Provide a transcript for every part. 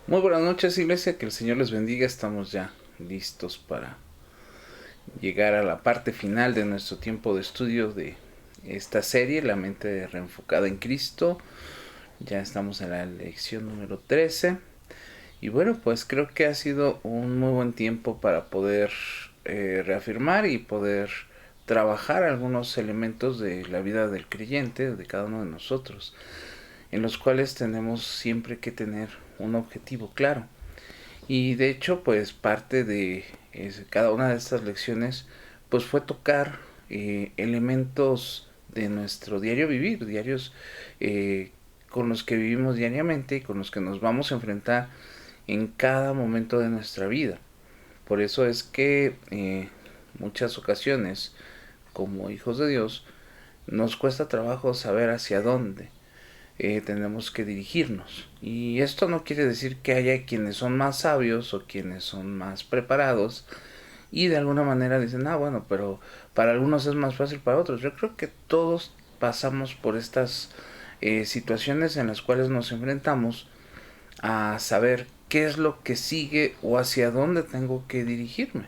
Muy buenas noches, iglesia, que el Señor les bendiga. Estamos ya listos para llegar a la parte final de nuestro tiempo de estudio de esta serie, La mente reenfocada en Cristo. Ya estamos en la lección número 13. Y bueno, pues creo que ha sido un muy buen tiempo para poder reafirmar y poder trabajar algunos elementos de la vida del creyente, de cada uno de nosotros, en los cuales tenemos siempre que tener un objetivo claro. Y de hecho, pues parte de cada una de estas lecciones, pues fue tocar elementos de nuestro diario vivir, diarios con los que vivimos diariamente y con los que nos vamos a enfrentar en cada momento de nuestra vida. Por eso es que muchas ocasiones, como hijos de Dios, nos cuesta trabajo saber hacia dónde tenemos que dirigirnos. Y esto no quiere decir que haya quienes son más sabios o quienes son más preparados y de alguna manera dicen, ah, bueno, pero para algunos es más fácil, para otros. Yo creo que todos pasamos por estas situaciones en las cuales nos enfrentamos a saber qué es lo que sigue o hacia dónde tengo que dirigirme.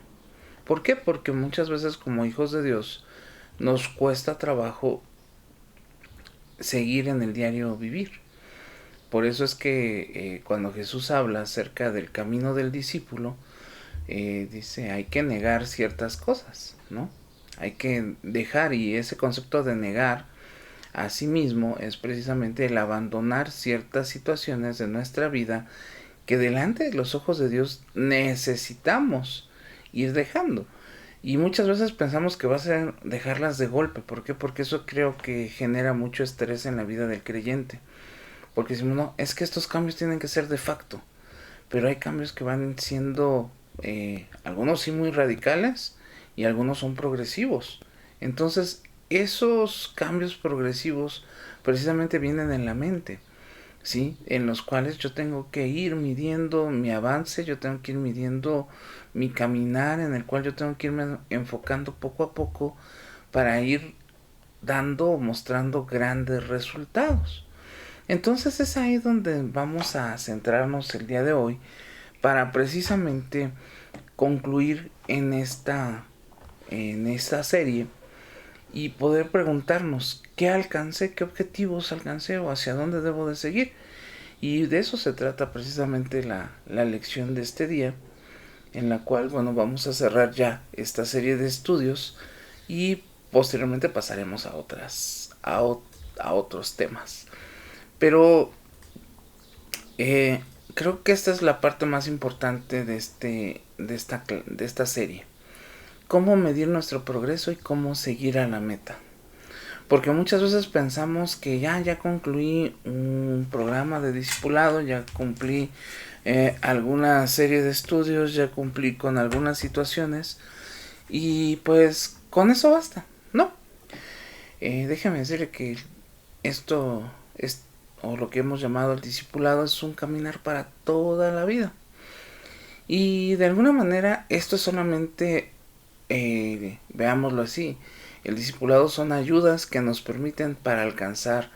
¿Por qué? Porque muchas veces como hijos de Dios nos cuesta trabajo seguir en el diario vivir. Por eso es que cuando Jesús habla acerca del camino del discípulo, dice hay que negar ciertas cosas, ¿no? Hay que dejar, y ese concepto de negar a sí mismo es precisamente el abandonar ciertas situaciones de nuestra vida que delante de los ojos de Dios necesitamos ir dejando. Y muchas veces pensamos que va a ser dejarlas de golpe. ¿Por qué? Porque eso creo que genera mucho estrés en la vida del creyente. Porque decimos, no, es que estos cambios tienen que ser de facto. Pero hay cambios que van siendo, algunos sí muy radicales y algunos son progresivos. Entonces, esos cambios progresivos precisamente vienen en la mente, ¿sí? En los cuales yo tengo que ir midiendo mi avance, yo tengo que ir midiendo mi caminar, en el cual yo tengo que irme enfocando poco a poco para ir dando o mostrando grandes resultados. Entonces es ahí donde vamos a centrarnos el día de hoy para precisamente concluir en esta serie y poder preguntarnos qué alcancé, qué objetivos alcancé o hacia dónde debo de seguir. Y de eso se trata precisamente la lección de este día, en la cual, bueno, vamos a cerrar ya esta serie de estudios y posteriormente pasaremos a a otros temas. Pero Eh, creo que esta es la parte más importante de esta serie. Cómo medir nuestro progreso y cómo seguir a la meta. Porque muchas veces pensamos que ya concluí un programa de discipulado, ya cumplí alguna serie de estudios, ya cumplí con algunas situaciones y pues con eso basta. No, déjame decirle que esto es, o lo que hemos llamado el discipulado, es un caminar para toda la vida. Y de alguna manera esto es solamente, veámoslo así, el discipulado son ayudas que nos permiten para alcanzar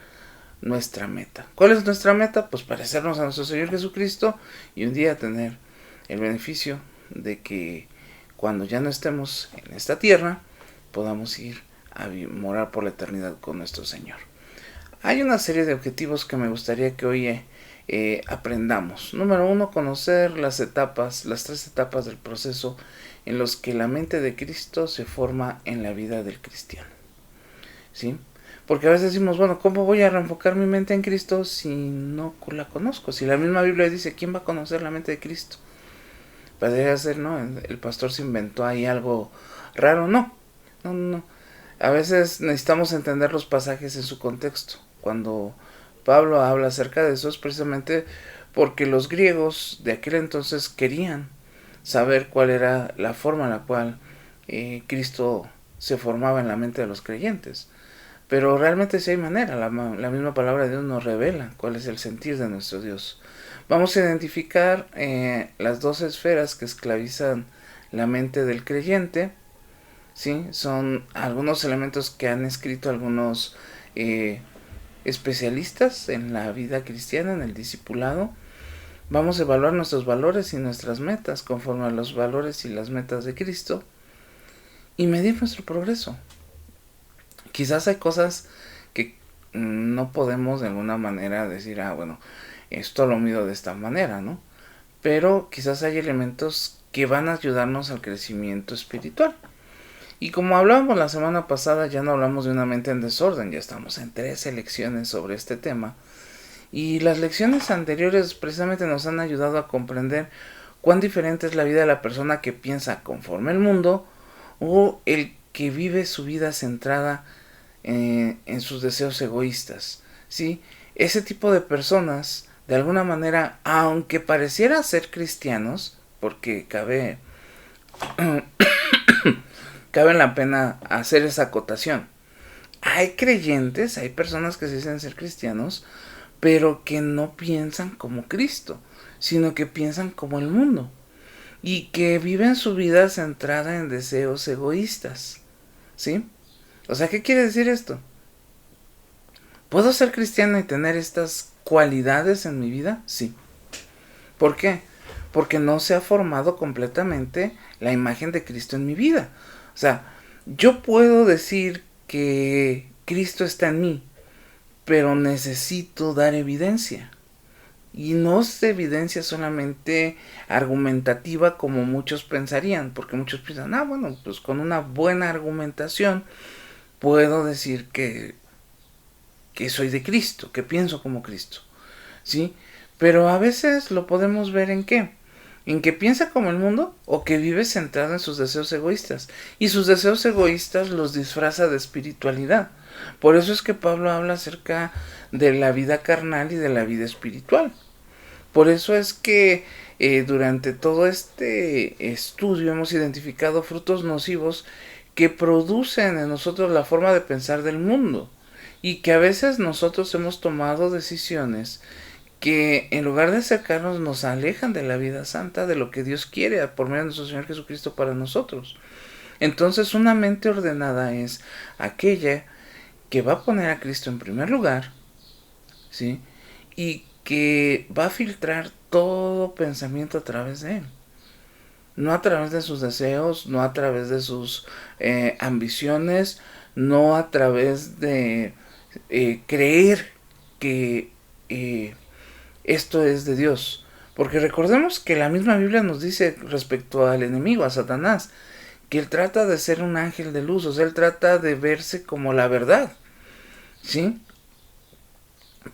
nuestra meta. ¿Cuál es nuestra meta? Pues parecernos a nuestro Señor Jesucristo y un día tener el beneficio de que cuando ya no estemos en esta tierra podamos ir a morar por la eternidad con nuestro Señor. Hay una serie de objetivos que me gustaría que hoy aprendamos. Número uno, conocer las etapas, las tres etapas del proceso en los que la mente de Cristo se forma en la vida del cristiano. ¿Sí? Porque a veces decimos, bueno, ¿cómo voy a reenfocar mi mente en Cristo si no la conozco? Si la misma Biblia dice, ¿quién va a conocer la mente de Cristo? Podría ser, ¿no? El pastor se inventó ahí algo raro. No, no, no. A veces necesitamos entender los pasajes en su contexto. Cuando Pablo habla acerca de eso es precisamente porque los griegos de aquel entonces querían saber cuál era la forma en la cual Cristo se formaba en la mente de los creyentes. Pero realmente sí hay manera, la misma palabra de Dios nos revela cuál es el sentir de nuestro Dios. Vamos a identificar las dos esferas que esclavizan la mente del creyente. ¿Sí? Son algunos elementos que han escrito algunos especialistas en la vida cristiana, en el discipulado. Vamos a evaluar nuestros valores y nuestras metas conforme a los valores y las metas de Cristo y medir nuestro progreso. Quizás hay cosas que no podemos de alguna manera decir, bueno, esto lo mido de esta manera, ¿no? Pero quizás hay elementos que van a ayudarnos al crecimiento espiritual. Y como hablábamos la semana pasada, ya no hablamos de una mente en desorden, ya estamos en 3 lecciones sobre este tema. Y las lecciones anteriores precisamente nos han ayudado a comprender cuán diferente es la vida de la persona que piensa conforme el mundo o el que vive su vida centrada en sus deseos egoístas, ¿sí? Ese tipo de personas, de alguna manera, aunque pareciera ser cristianos, porque cabe la pena hacer esa acotación. Hay creyentes, hay personas que se dicen ser cristianos, pero que no piensan como Cristo, sino que piensan como el mundo y que viven su vida centrada en deseos egoístas, ¿sí? O sea, ¿qué quiere decir esto? ¿Puedo ser cristiano y tener estas cualidades en mi vida? Sí. ¿Por qué? Porque no se ha formado completamente la imagen de Cristo en mi vida. O sea, yo puedo decir que Cristo está en mí, pero necesito dar evidencia. Y no es evidencia solamente argumentativa como muchos pensarían, porque muchos piensan, bueno, pues con una buena argumentación puedo decir que soy de Cristo, que pienso como Cristo, ¿sí? Pero a veces lo podemos ver en qué, en que piensa como el mundo o que vive centrado en sus deseos egoístas, y sus deseos egoístas los disfraza de espiritualidad. Por eso es que Pablo habla acerca de la vida carnal y de la vida espiritual. Por eso es que durante todo este estudio hemos identificado frutos nocivos que producen en nosotros la forma de pensar del mundo y que a veces nosotros hemos tomado decisiones que en lugar de acercarnos nos alejan de la vida santa, de lo que Dios quiere por medio de nuestro Señor Jesucristo para nosotros. Entonces una mente ordenada es aquella que va a poner a Cristo en primer lugar, ¿sí? Y que va a filtrar todo pensamiento a través de él. No a través de sus deseos, no a través de sus ambiciones, no a través de creer que esto es de Dios. Porque recordemos que la misma Biblia nos dice respecto al enemigo, a Satanás, que él trata de ser un ángel de luz, o sea, él trata de verse como la verdad, ¿sí?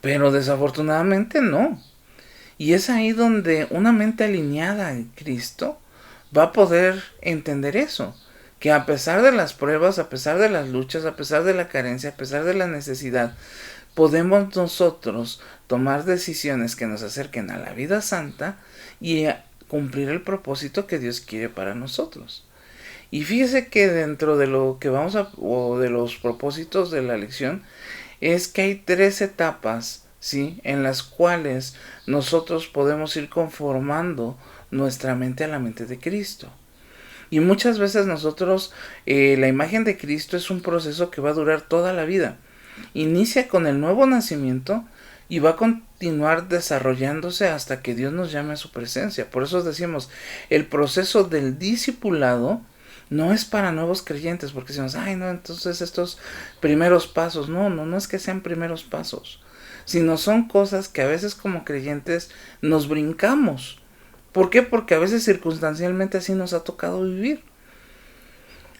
Pero desafortunadamente no. Y es ahí donde una mente alineada en Cristo va a poder entender eso. Que a pesar de las pruebas, a pesar de las luchas, a pesar de la carencia, a pesar de la necesidad, podemos nosotros tomar decisiones que nos acerquen a la vida santa y a cumplir el propósito que Dios quiere para nosotros. Y fíjese que dentro de lo que o de los propósitos de la lección, es que hay 3 etapas, ¿sí? En las cuales nosotros podemos ir conformando nuestra mente a la mente de Cristo. Y muchas veces nosotros, la imagen de Cristo es un proceso que va a durar toda la vida. Inicia con el nuevo nacimiento y va a continuar desarrollándose hasta que Dios nos llame a su presencia. Por eso decimos, el proceso del discipulado no es para nuevos creyentes, porque decimos, no, entonces estos primeros pasos, no es que sean primeros pasos, sino son cosas que a veces como creyentes nos brincamos. ¿Por qué? Porque a veces circunstancialmente así nos ha tocado vivir.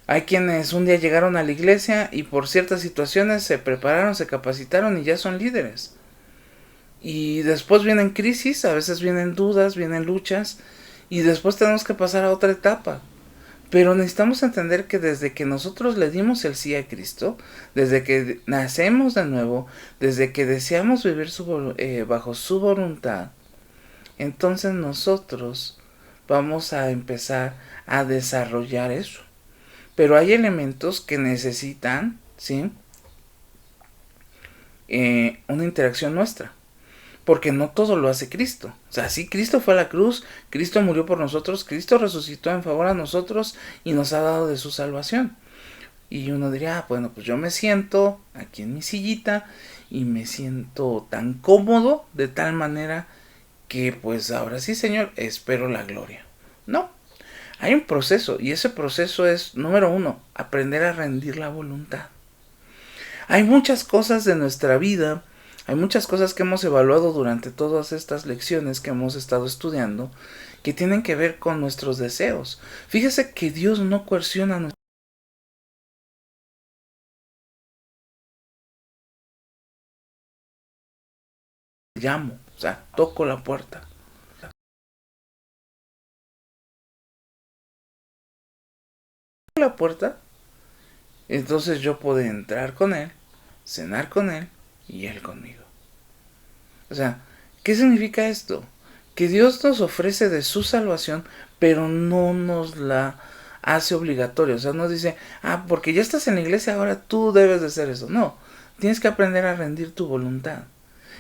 Hay quienes un día llegaron a la iglesia y por ciertas situaciones se prepararon, se capacitaron y ya son líderes. Y después vienen crisis, a veces vienen dudas, vienen luchas y después tenemos que pasar a otra etapa. Pero necesitamos entender que desde que nosotros le dimos el sí a Cristo, desde que nacemos de nuevo, desde que deseamos vivir bajo su voluntad, entonces nosotros vamos a empezar a desarrollar eso. Pero hay elementos que necesitan, ¿sí? Una interacción nuestra. Porque no todo lo hace Cristo. O sea, sí, Cristo fue a la cruz, Cristo murió por nosotros, Cristo resucitó en favor a nosotros y nos ha dado de su salvación. Y uno diría, bueno, pues yo me siento aquí en mi sillita y me siento tan cómodo de tal manera que pues ahora sí, Señor, espero la gloria. No, hay un proceso, y ese proceso es, número uno, aprender a rendir la voluntad. Hay muchas cosas de nuestra vida, hay muchas cosas que hemos evaluado durante todas estas lecciones que hemos estado estudiando, que tienen que ver con nuestros deseos. Fíjese que Dios no coerciona nuestro llamo, o sea, toco la puerta. La puerta, entonces yo puedo entrar con Él, cenar con Él y Él conmigo. O sea, ¿qué significa esto? Que Dios nos ofrece de su salvación, pero no nos la hace obligatoria. O sea, no dice, porque ya estás en la iglesia, ahora tú debes de hacer eso. No, tienes que aprender a rendir tu voluntad.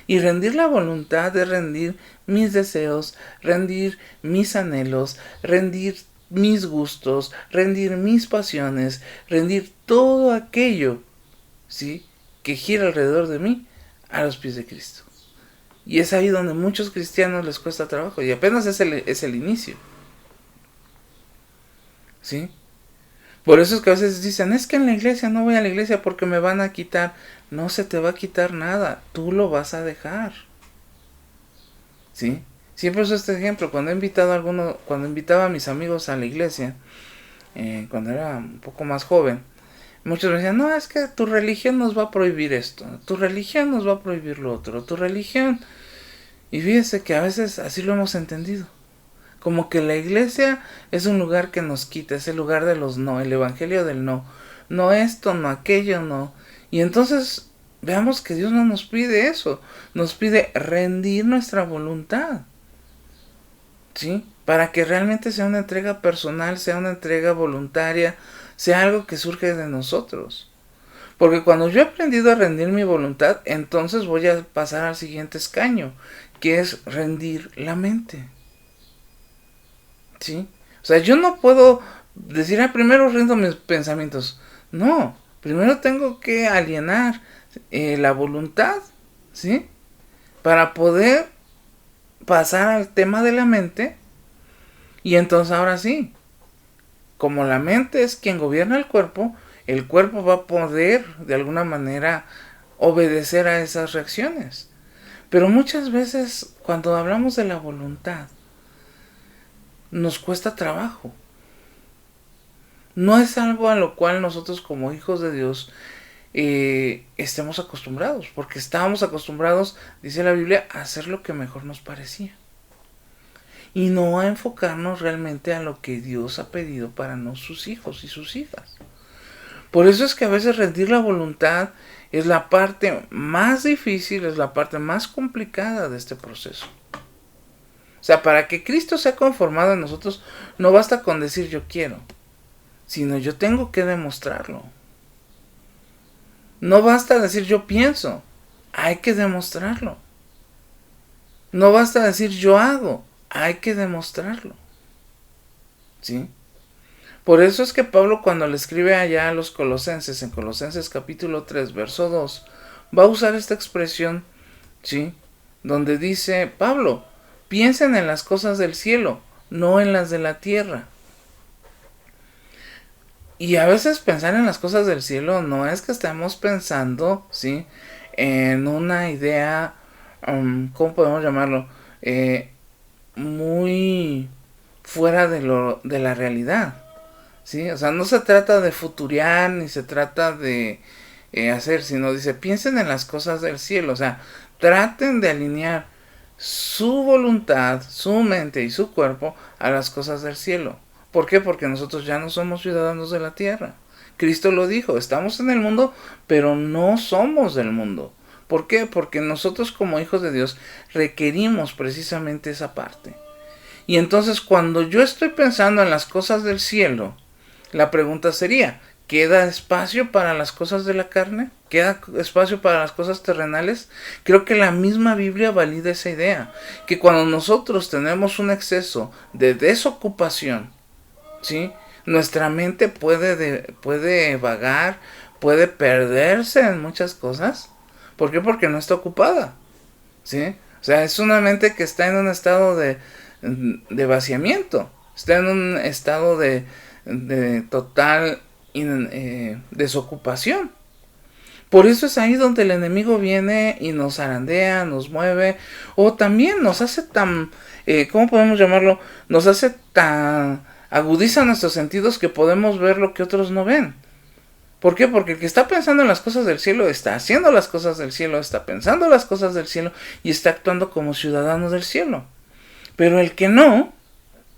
Y rendir la voluntad es rendir mis deseos, rendir mis anhelos, rendir mis gustos, rendir mis pasiones, rendir todo aquello, ¿sí?, que gira alrededor de mí a los pies de Cristo. Y es ahí donde muchos cristianos les cuesta trabajo. Y apenas es el inicio. ¿Sí? Por eso es que a veces dicen, es que en la iglesia no voy a la iglesia porque me van a quitar. No se te va a quitar nada. Tú lo vas a dejar. ¿Sí? Siempre uso este ejemplo. Cuando invitaba a mis amigos a la iglesia, cuando era un poco más joven, muchos me decían, no, es que tu religión nos va a prohibir esto. Tu religión nos va a prohibir lo otro. Tu religión... Y fíjese que a veces así lo hemos entendido. Como que la iglesia es un lugar que nos quita, es el lugar de los no, el evangelio del no. No esto, no aquello, no. Y entonces veamos que Dios no nos pide eso. Nos pide rendir nuestra voluntad. ¿Sí? Para que realmente sea una entrega personal, sea una entrega voluntaria, sea algo que surge de nosotros. Porque cuando yo he aprendido a rendir mi voluntad, entonces voy a pasar al siguiente escaño, que es rendir la mente. ¿Sí? O sea, yo no puedo decir, primero rindo mis pensamientos. No, primero tengo que alienar la voluntad, ¿sí? Para poder pasar al tema de la mente. Y entonces ahora sí, como la mente es quien gobierna el cuerpo va a poder de alguna manera obedecer a esas reacciones. Pero muchas veces cuando hablamos de la voluntad, nos cuesta trabajo. No es algo a lo cual nosotros como hijos de Dios estemos acostumbrados, porque estábamos acostumbrados, dice la Biblia, a hacer lo que mejor nos parecía. Y no a enfocarnos realmente a lo que Dios ha pedido para sus hijos y sus hijas. Por eso es que a veces rendir la voluntad es la parte más difícil, es la parte más complicada de este proceso. O sea, para que Cristo sea conformado en nosotros, no basta con decir yo quiero, sino yo tengo que demostrarlo. No basta decir yo pienso, hay que demostrarlo. No basta decir yo hago, hay que demostrarlo. ¿Sí? Por eso es que Pablo, cuando le escribe allá a los Colosenses, en Colosenses capítulo 3, verso 2, va a usar esta expresión, ¿sí?, donde dice, Pablo, piensen en las cosas del cielo, no en las de la tierra. Y a veces pensar en las cosas del cielo no es que estemos pensando, ¿sí?, en una idea, ¿cómo podemos llamarlo?, muy fuera de la realidad. ¿Sí? O sea, no se trata de futuriar, ni se trata de hacer, sino dice, piensen en las cosas del cielo. O sea, traten de alinear su voluntad, su mente y su cuerpo a las cosas del cielo. ¿Por qué? Porque nosotros ya no somos ciudadanos de la tierra. Cristo lo dijo, estamos en el mundo, pero no somos del mundo. ¿Por qué? Porque nosotros como hijos de Dios requerimos precisamente esa parte. Y entonces cuando yo estoy pensando en las cosas del cielo, la pregunta sería, ¿queda espacio para las cosas de la carne? ¿Queda espacio para las cosas terrenales? Creo que la misma Biblia valida esa idea, que cuando nosotros tenemos un exceso de desocupación, ¿sí?, nuestra mente puede vagar, puede perderse en muchas cosas. ¿Por qué? Porque no está ocupada, ¿sí? O sea, es una mente que está en un estado de vaciamiento, está en un estado de total desocupación. Por eso es ahí donde el enemigo viene y nos zarandea, nos mueve, o también nos hace tan, ¿cómo podemos llamarlo? Nos hace tan, agudiza nuestros sentidos que podemos ver lo que otros no ven. ¿Por qué? Porque el que está pensando en las cosas del cielo está haciendo las cosas del cielo, está pensando las cosas del cielo y está actuando como ciudadano del cielo. Pero el que no,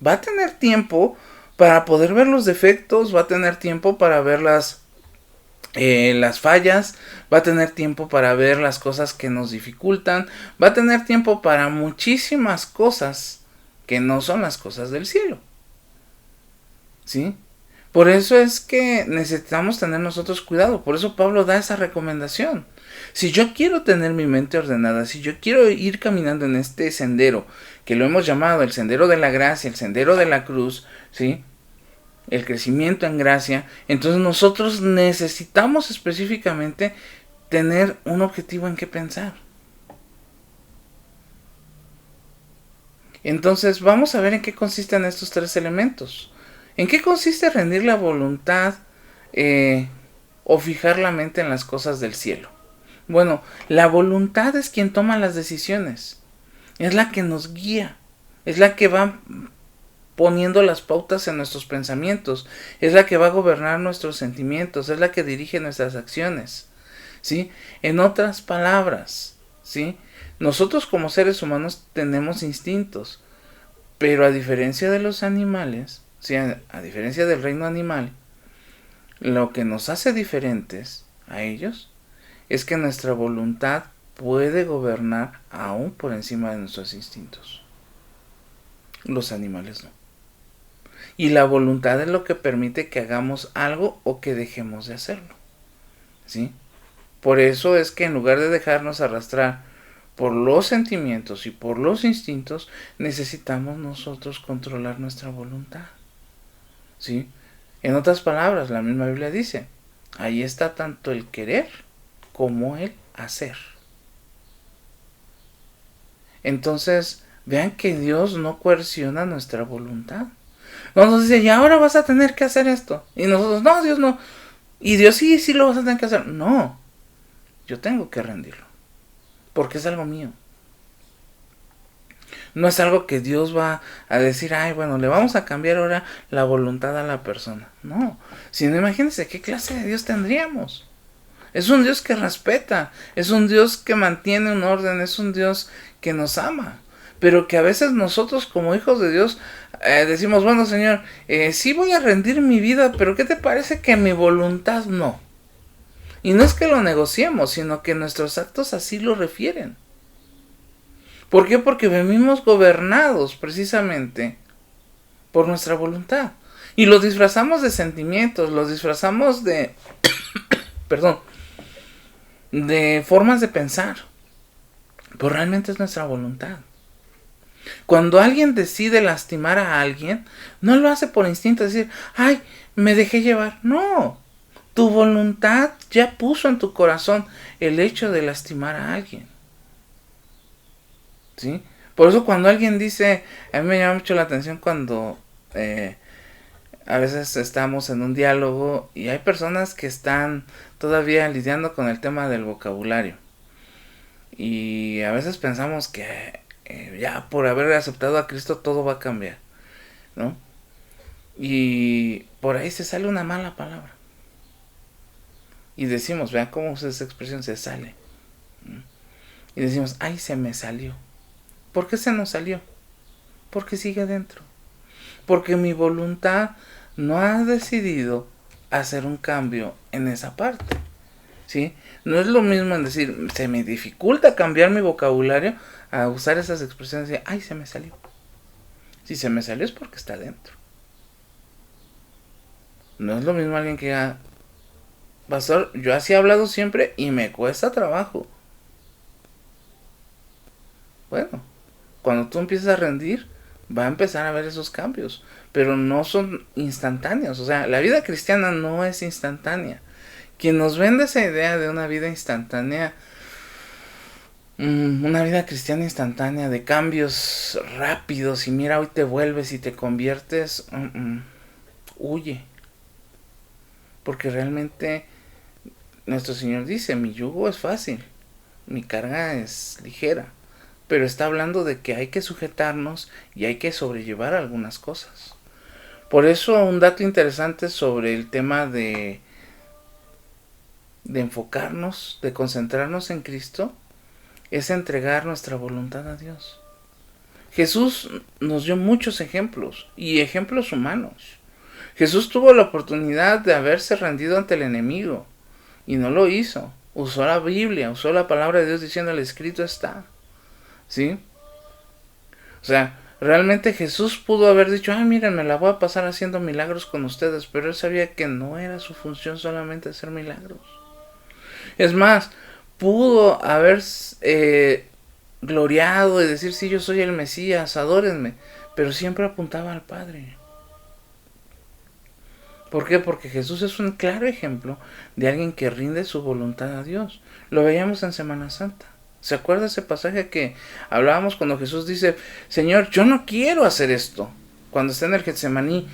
va a tener tiempo para poder ver los defectos, va a tener tiempo para ver las fallas, va a tener tiempo para ver las cosas que nos dificultan, va a tener tiempo para muchísimas cosas que no son las cosas del cielo. ¿Sí? Por eso es que necesitamos tener nosotros cuidado, por eso Pablo da esa recomendación. Si yo quiero tener mi mente ordenada, si yo quiero ir caminando en este sendero, que lo hemos llamado el sendero de la gracia, el sendero de la cruz, ¿sí? El crecimiento en gracia, entonces nosotros necesitamos específicamente tener un objetivo en qué pensar. Entonces vamos a ver en qué consisten estos tres elementos. ¿En qué consiste rendir la voluntad o fijar la mente en las cosas del cielo? Bueno, la voluntad es quien toma las decisiones, es la que nos guía, es la que va poniendo las pautas en nuestros pensamientos, es la que va a gobernar nuestros sentimientos, es la que dirige nuestras acciones, ¿sí? En otras palabras, ¿sí? Nosotros como seres humanos tenemos instintos, pero a diferencia de los animales, ¿sí? A diferencia del reino animal, lo que nos hace diferentes a ellos es que nuestra voluntad puede gobernar aún por encima de nuestros instintos. Los animales no. Y la voluntad es lo que permite que hagamos algo o que dejemos de hacerlo. ¿Sí? Por eso es que en lugar de dejarnos arrastrar por los sentimientos y por los instintos, necesitamos nosotros controlar nuestra voluntad. ¿Sí? En otras palabras, la misma Biblia dice, ahí está tanto el querer como el hacer. Entonces, vean que Dios no coerciona nuestra voluntad. No nos dice, y ahora vas a tener que hacer esto. Y nosotros, no, Dios no. Y Dios, sí lo vas a tener que hacer. No, yo tengo que rendirlo. Porque es algo mío. No es algo que Dios va a decir, ay, bueno, le vamos a cambiar ahora la voluntad a la persona. No, sino imagínense qué clase de Dios tendríamos. Es un Dios que respeta, es un Dios que mantiene un orden, es un Dios que nos ama. Pero que a veces nosotros como hijos de Dios decimos, bueno Señor, sí voy a rendir mi vida, pero ¿qué te parece que mi voluntad no? Y no es que lo negociemos, sino que nuestros actos así lo refieren. ¿Por qué? Porque vivimos gobernados precisamente por nuestra voluntad. Y lo disfrazamos de sentimientos, lo disfrazamos de de formas de pensar. Pero realmente es nuestra voluntad. Cuando alguien decide lastimar a alguien, no lo hace por instinto, decir, ay, me dejé llevar. No, tu voluntad ya puso en tu corazón el hecho de lastimar a alguien. ¿Sí? Por eso cuando alguien dice, a mí me llama mucho la atención cuando a veces estamos en un diálogo y hay personas que están todavía lidiando con el tema del vocabulario. Y a veces pensamos que ya por haber aceptado a Cristo todo va a cambiar, ¿no? Y por ahí se sale una mala palabra. Y decimos, vean cómo usa esa expresión, se sale. Y decimos, ay, se me salió. ¿Por qué se nos salió? Porque sigue dentro. Porque mi voluntad no ha decidido hacer un cambio en esa parte. ¿Sí? No es lo mismo en decir, se me dificulta cambiar mi vocabulario a usar esas expresiones de, ay, se me salió. Si se me salió es porque está dentro. No es lo mismo alguien que diga, pastor, yo así he hablado siempre y me cuesta trabajo. Bueno, cuando tú empiezas a rendir, va a empezar a ver esos cambios, pero no son instantáneos. O sea, la vida cristiana no es instantánea. Quien nos vende esa idea de una vida instantánea una vida cristiana instantánea de cambios rápidos y mira, hoy te vuelves y te conviertes, huye. Porque realmente nuestro Señor dice, mi yugo es fácil, mi carga es ligera. Pero está hablando de que hay que sujetarnos y hay que sobrellevar algunas cosas. Por eso un dato interesante sobre el tema de enfocarnos, de concentrarnos en Cristo, es entregar nuestra voluntad a Dios. Jesús nos dio muchos ejemplos y ejemplos humanos. Jesús tuvo la oportunidad de haberse rendido ante el enemigo y no lo hizo. Usó la Biblia, usó la palabra de Dios diciendo el escrito está. ¿Sí? O sea, realmente Jesús pudo haber dicho, miren, me la voy a pasar haciendo milagros con ustedes, pero él sabía que no era su función solamente hacer milagros. Es más, pudo haber gloriado y decir, sí, yo soy el Mesías, adórenme, pero siempre apuntaba al Padre. ¿Por qué? Porque Jesús es un claro ejemplo de alguien que rinde su voluntad a Dios. Lo veíamos en Semana Santa. ¿Se acuerda ese pasaje que hablábamos cuando Jesús dice, Señor, yo no quiero hacer esto? Cuando está en el Getsemaní,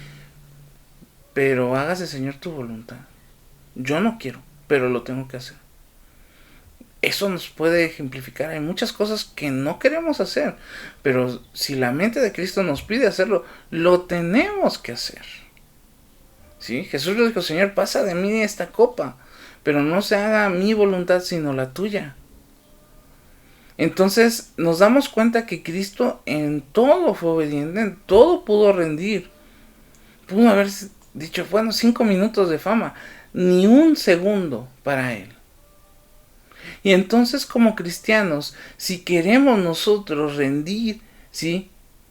pero hágase, Señor, tu voluntad. Yo no quiero, pero lo tengo que hacer. Eso nos puede ejemplificar. Hay muchas cosas que no queremos hacer, pero si la mente de Cristo nos pide hacerlo, lo tenemos que hacer. ¿Sí? Jesús le dijo, Señor, pasa de mí esta copa, pero no se haga mi voluntad sino la tuya. Entonces nos damos cuenta que Cristo en todo fue obediente, en todo pudo rendir. Pudo haber dicho, bueno, 5 minutos de fama, ni un segundo para él. Y entonces como cristianos, si queremos nosotros rendir, ¿sí?,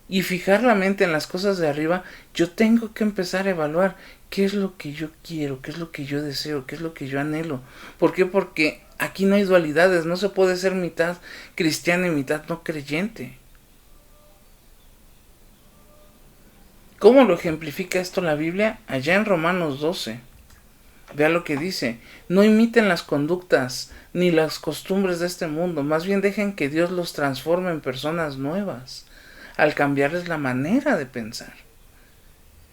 y fijar la mente en las cosas de arriba, yo tengo que empezar a evaluar qué es lo que yo quiero, qué es lo que yo deseo, qué es lo que yo anhelo. ¿Por qué? Porque aquí no hay dualidades, no se puede ser mitad cristiano y mitad no creyente. ¿Cómo lo ejemplifica esto la Biblia? Allá en Romanos 12. Vea lo que dice, no imiten las conductas ni las costumbres de este mundo, más bien dejen que Dios los transforme en personas nuevas, al cambiarles la manera de pensar.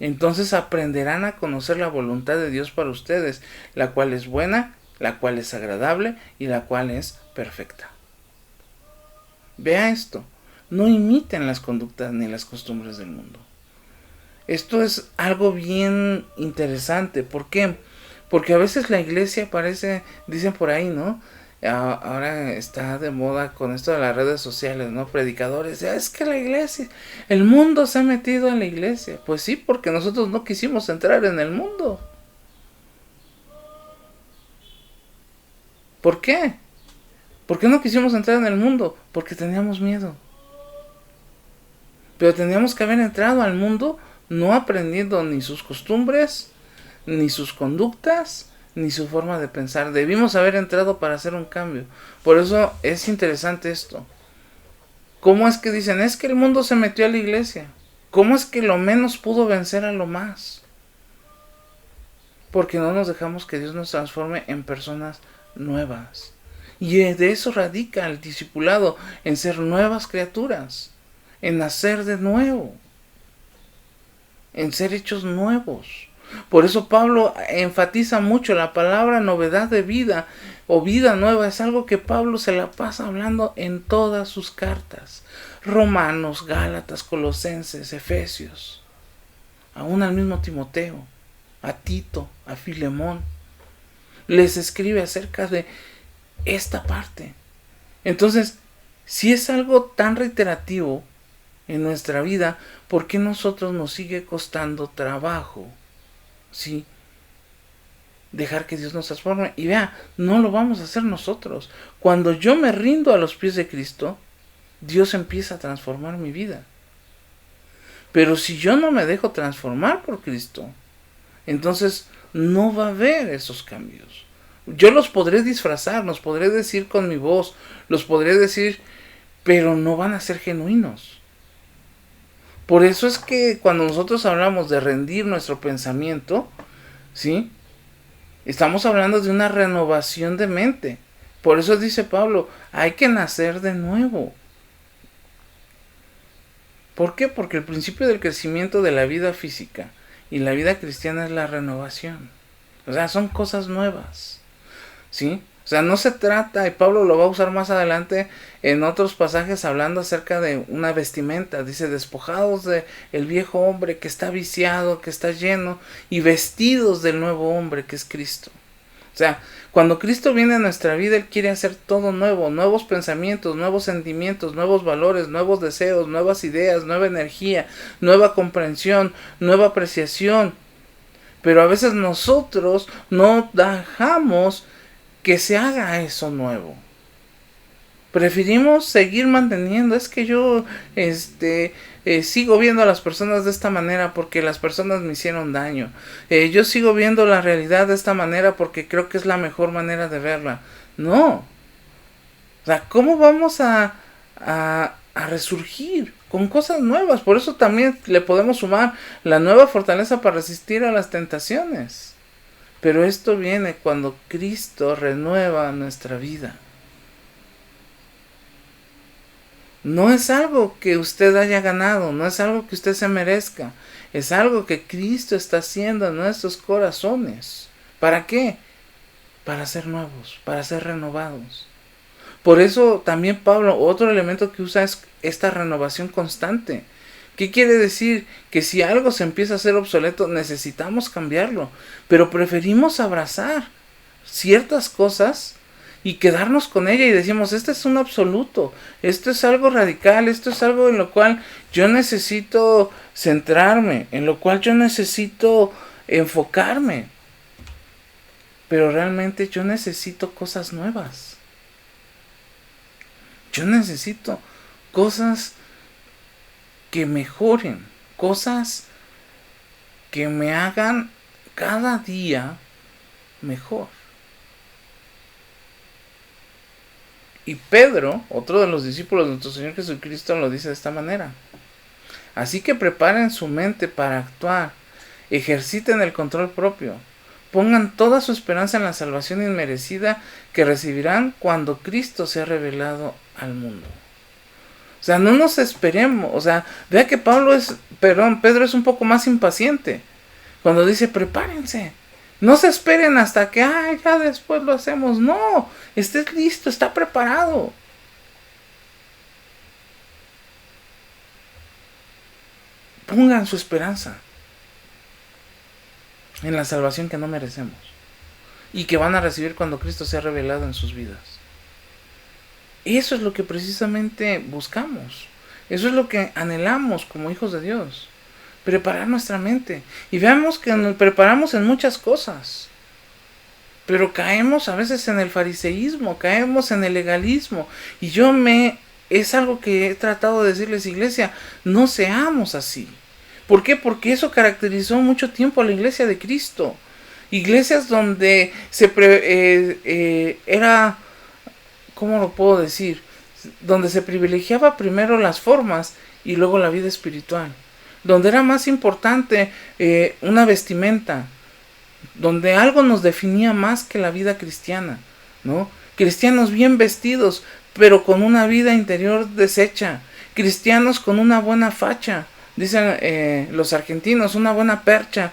Entonces aprenderán a conocer la voluntad de Dios para ustedes, la cual es buena, la cual es agradable y la cual es perfecta. Vea esto, no imiten las conductas ni las costumbres del mundo. Esto es algo bien interesante. ¿Por qué? Porque a veces la iglesia parece, dicen por ahí, ¿no? Ahora está de moda con esto de las redes sociales, ¿no? Predicadores, es que la iglesia, el mundo se ha metido en la iglesia. Pues sí, porque nosotros no quisimos entrar en el mundo. ¿Por qué? ¿Por qué no quisimos entrar en el mundo? Porque teníamos miedo. Pero teníamos que haber entrado al mundo no aprendiendo ni sus costumbres, ni sus conductas, ni su forma de pensar. Debimos haber entrado para hacer un cambio. Por eso es interesante esto. ¿Cómo es que dicen? Es que el mundo se metió a la iglesia. ¿Cómo es que lo menos pudo vencer a lo más? Porque no nos dejamos que Dios nos transforme en personas nuevas. Y de eso radica el discipulado, en ser nuevas criaturas, en nacer de nuevo, en ser hechos nuevos. Por eso Pablo enfatiza mucho la palabra novedad de vida o vida nueva. Es algo que Pablo se la pasa hablando en todas sus cartas. Romanos, Gálatas, Colosenses, Efesios. Aún al mismo Timoteo, a Tito, a Filemón. Les escribe acerca de esta parte. Entonces, si es algo tan reiterativo en nuestra vida, ¿por qué nosotros nos sigue costando trabajo? Sí, dejar que Dios nos transforme. Y vea, no lo vamos a hacer nosotros. Cuando yo me rindo a los pies de Cristo, Dios empieza a transformar mi vida. Pero si yo no me dejo transformar por Cristo, entonces no va a haber esos cambios. Yo los podré disfrazar, los podré decir con mi voz, los podré decir, pero no van a ser genuinos. Por eso es que cuando nosotros hablamos de rendir nuestro pensamiento, ¿sí?, estamos hablando de una renovación de mente. Por eso dice Pablo, hay que nacer de nuevo. ¿Por qué? Porque el principio del crecimiento de la vida física y la vida cristiana es la renovación. O sea, son cosas nuevas, ¿sí? O sea, no se trata, y Pablo lo va a usar más adelante en otros pasajes hablando acerca de una vestimenta. Dice, despojados de el viejo hombre que está viciado, que está lleno, y vestidos del nuevo hombre que es Cristo. O sea, cuando Cristo viene a nuestra vida, Él quiere hacer todo nuevo, nuevos pensamientos, nuevos sentimientos, nuevos valores, nuevos deseos, nuevas ideas, nueva energía, nueva comprensión, nueva apreciación. Pero a veces nosotros no dejamos que se haga eso nuevo. Preferimos seguir manteniendo, es que yo sigo viendo a las personas de esta manera porque las personas me hicieron daño. Yo sigo viendo la realidad de esta manera porque creo que es la mejor manera de verla. No. O sea, ¿cómo vamos a resurgir con cosas nuevas? Por eso también le podemos sumar la nueva fortaleza para resistir a las tentaciones. Pero esto viene cuando Cristo renueva nuestra vida. No es algo que usted haya ganado, no es algo que usted se merezca, es algo que Cristo está haciendo en nuestros corazones. ¿Para qué? Para ser nuevos, para ser renovados. Por eso también Pablo, otro elemento que usa es esta renovación constante. ¿Qué quiere decir? Que si algo se empieza a hacer obsoleto, necesitamos cambiarlo, pero preferimos abrazar ciertas cosas y quedarnos con ella y decimos, este es un absoluto, esto es algo radical, esto es algo en lo cual yo necesito centrarme, en lo cual yo necesito enfocarme, pero realmente yo necesito cosas nuevas, yo necesito cosas que mejoren, cosas que me hagan cada día mejor. Y Pedro, otro de los discípulos de nuestro Señor Jesucristo, lo dice de esta manera. Así que preparen su mente para actuar, ejerciten el control propio, pongan toda su esperanza en la salvación inmerecida que recibirán cuando Cristo sea revelado al mundo. O sea, no nos esperemos, o sea, vea que Pedro es un poco más impaciente. Cuando dice, prepárense. No se esperen hasta que, ya después lo hacemos. No, estés listo, está preparado. Pongan su esperanza en la salvación que no merecemos y que van a recibir cuando Cristo sea revelado en sus vidas. Eso es lo que precisamente buscamos. Eso es lo que anhelamos como hijos de Dios. Preparar nuestra mente. Y veamos que nos preparamos en muchas cosas. Pero caemos a veces en el fariseísmo, caemos en el legalismo. Y es algo que he tratado de decirles, iglesia, no seamos así. ¿Por qué? Porque eso caracterizó mucho tiempo a la iglesia de Cristo. Iglesias donde era, ¿cómo lo puedo decir? Donde se privilegiaba primero las formas y luego la vida espiritual. Donde era más importante una vestimenta, donde algo nos definía más que la vida cristiana, ¿no? Cristianos bien vestidos, pero con una vida interior deshecha, cristianos con una buena facha, dicen los argentinos, una buena percha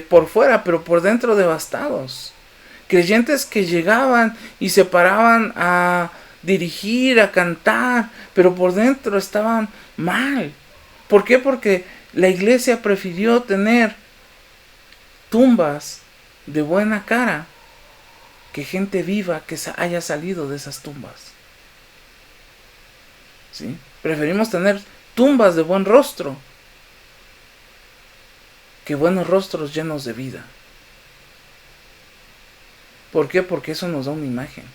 por fuera, pero por dentro devastados, creyentes que llegaban y se paraban a dirigir, a cantar, pero por dentro estaban mal. ¿Por qué? Porque la iglesia prefirió tener tumbas de buena cara que gente viva que haya salido de esas tumbas. ¿Sí? Preferimos tener tumbas de buen rostro que buenos rostros llenos de vida. ¿Por qué? Porque eso nos da una imagen.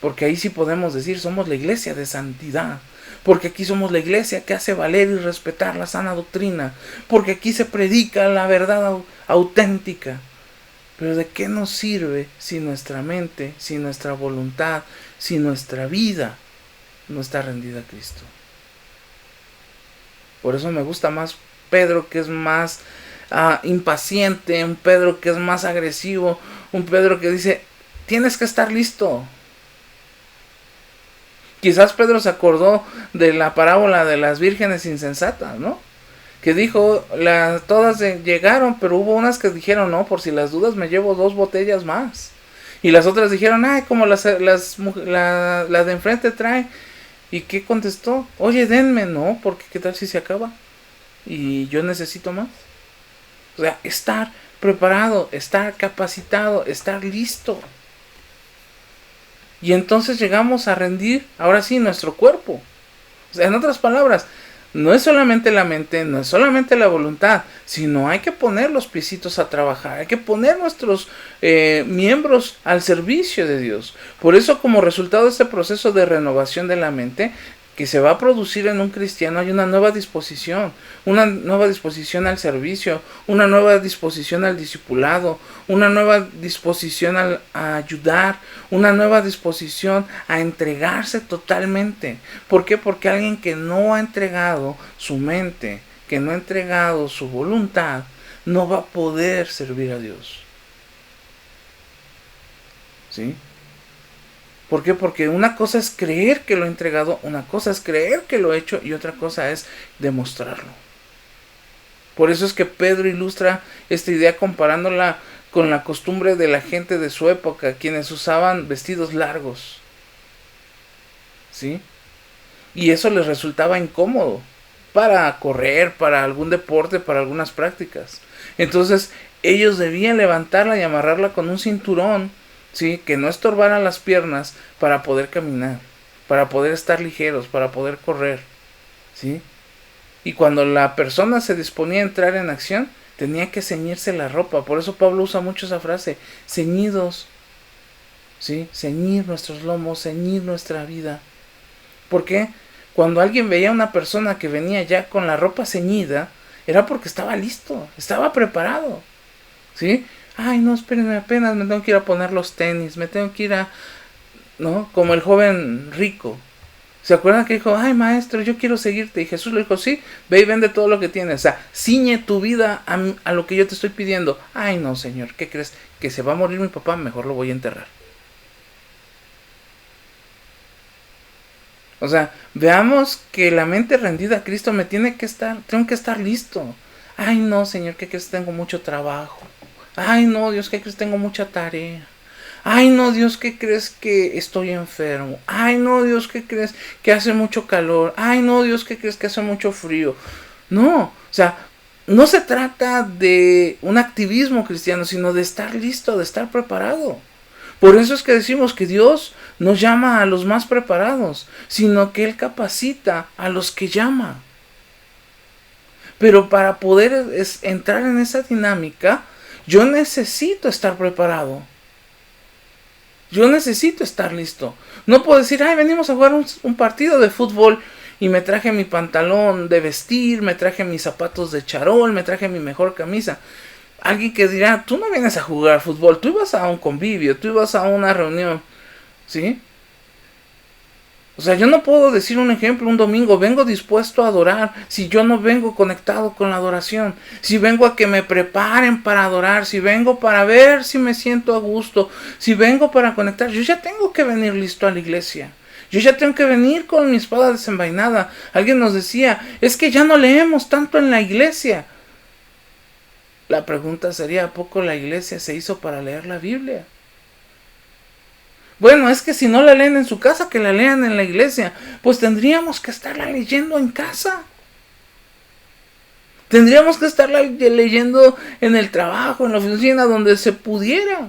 Porque ahí sí podemos decir, somos la iglesia de santidad. Porque aquí somos la iglesia que hace valer y respetar la sana doctrina. Porque aquí se predica la verdad auténtica. Pero ¿de qué nos sirve si nuestra mente, si nuestra voluntad, si nuestra vida no está rendida a Cristo? Por eso me gusta más Pedro, que es más impaciente, un Pedro que es más agresivo, un Pedro que dice, tienes que estar listo. Quizás Pedro se acordó de la parábola de las vírgenes insensatas, ¿no? Que dijo, todas llegaron, pero hubo unas que dijeron, no, por si las dudas me llevo 2 botellas más. Y las otras dijeron, ay, como la de enfrente trae. ¿Y qué contestó? Oye, denme, no, porque qué tal si se acaba. Y yo necesito más. O sea, estar preparado, estar capacitado, estar listo. Y entonces llegamos a rendir, ahora sí, nuestro cuerpo. O sea, en otras palabras, no es solamente la mente, no es solamente la voluntad, sino hay que poner los piecitos a trabajar, hay que poner nuestros miembros al servicio de Dios. Por eso, como resultado de este proceso de renovación de la mente, que se va a producir en un cristiano, hay una nueva disposición al servicio, una nueva disposición al discipulado, una nueva disposición a ayudar, una nueva disposición a entregarse totalmente. ¿Por qué? Porque alguien que no ha entregado su mente, que no ha entregado su voluntad, no va a poder servir a Dios. ¿Sí? ¿Por qué? Porque una cosa es creer que lo he entregado, una cosa es creer que lo he hecho y otra cosa es demostrarlo. Por eso es que Pedro ilustra esta idea comparándola con la costumbre de la gente de su época, quienes usaban vestidos largos. ¿Sí? Y eso les resultaba incómodo para correr, para algún deporte, para algunas prácticas. Entonces ellos debían levantarla y amarrarla con un cinturón, ¿sí? Que no estorbara las piernas para poder caminar, para poder estar ligeros, para poder correr, ¿sí? Y cuando la persona se disponía a entrar en acción, tenía que ceñirse la ropa. Por eso Pablo usa mucho esa frase, ceñidos, ¿sí? Ceñir nuestros lomos, ceñir nuestra vida. ¿Por qué? Cuando alguien veía a una persona que venía ya con la ropa ceñida, era porque estaba listo, estaba preparado, ¿sí? Ay, no, espérenme, apenas me tengo que ir a poner los tenis, me tengo que ir a... ¿no? Como el joven rico. ¿Se acuerdan que dijo, ay maestro, yo quiero seguirte? Y Jesús le dijo, sí, ve y vende todo lo que tienes. O sea, ciñe tu vida a lo que yo te estoy pidiendo. Ay no, Señor, ¿qué crees? Que se va a morir mi papá, mejor lo voy a enterrar. O sea, veamos que la mente rendida a Cristo tengo que estar listo. Ay no, Señor, ¿qué crees? Tengo mucho trabajo. Ay no, Dios, ¿qué crees? Tengo mucha tarea. Ay no, Dios, ¿qué crees? Que estoy enfermo. Ay no, Dios, ¿qué crees? Que hace mucho calor. Ay no, Dios, ¿qué crees? Que hace mucho frío. No, o sea, no se trata de un activismo cristiano, sino de estar listo, de estar preparado. Por eso es que decimos que Dios no llama a los más preparados, sino que Él capacita a los que llama. Pero para poder entrar en esa dinámica, yo necesito estar preparado. Yo necesito estar listo. No puedo decir, ay, venimos a jugar un partido de fútbol y me traje mi pantalón de vestir, me traje mis zapatos de charol, me traje mi mejor camisa. Alguien que dirá, tú no vienes a jugar fútbol, tú ibas a un convivio, tú ibas a una reunión, ¿sí? O sea, yo no puedo decir un ejemplo, un domingo, vengo dispuesto a adorar si yo no vengo conectado con la adoración. Si vengo a que me preparen para adorar, si vengo para ver si me siento a gusto, si vengo para conectar, yo ya tengo que venir listo a la iglesia. Yo ya tengo que venir con mi espada desenvainada. Alguien nos decía, es que ya no leemos tanto en la iglesia. La pregunta sería, ¿a poco la iglesia se hizo para leer la Biblia? Bueno, es que si no la leen en su casa, que la lean en la iglesia. Pues tendríamos que estarla leyendo en casa. Tendríamos que estarla leyendo en el trabajo, en la oficina, donde se pudiera.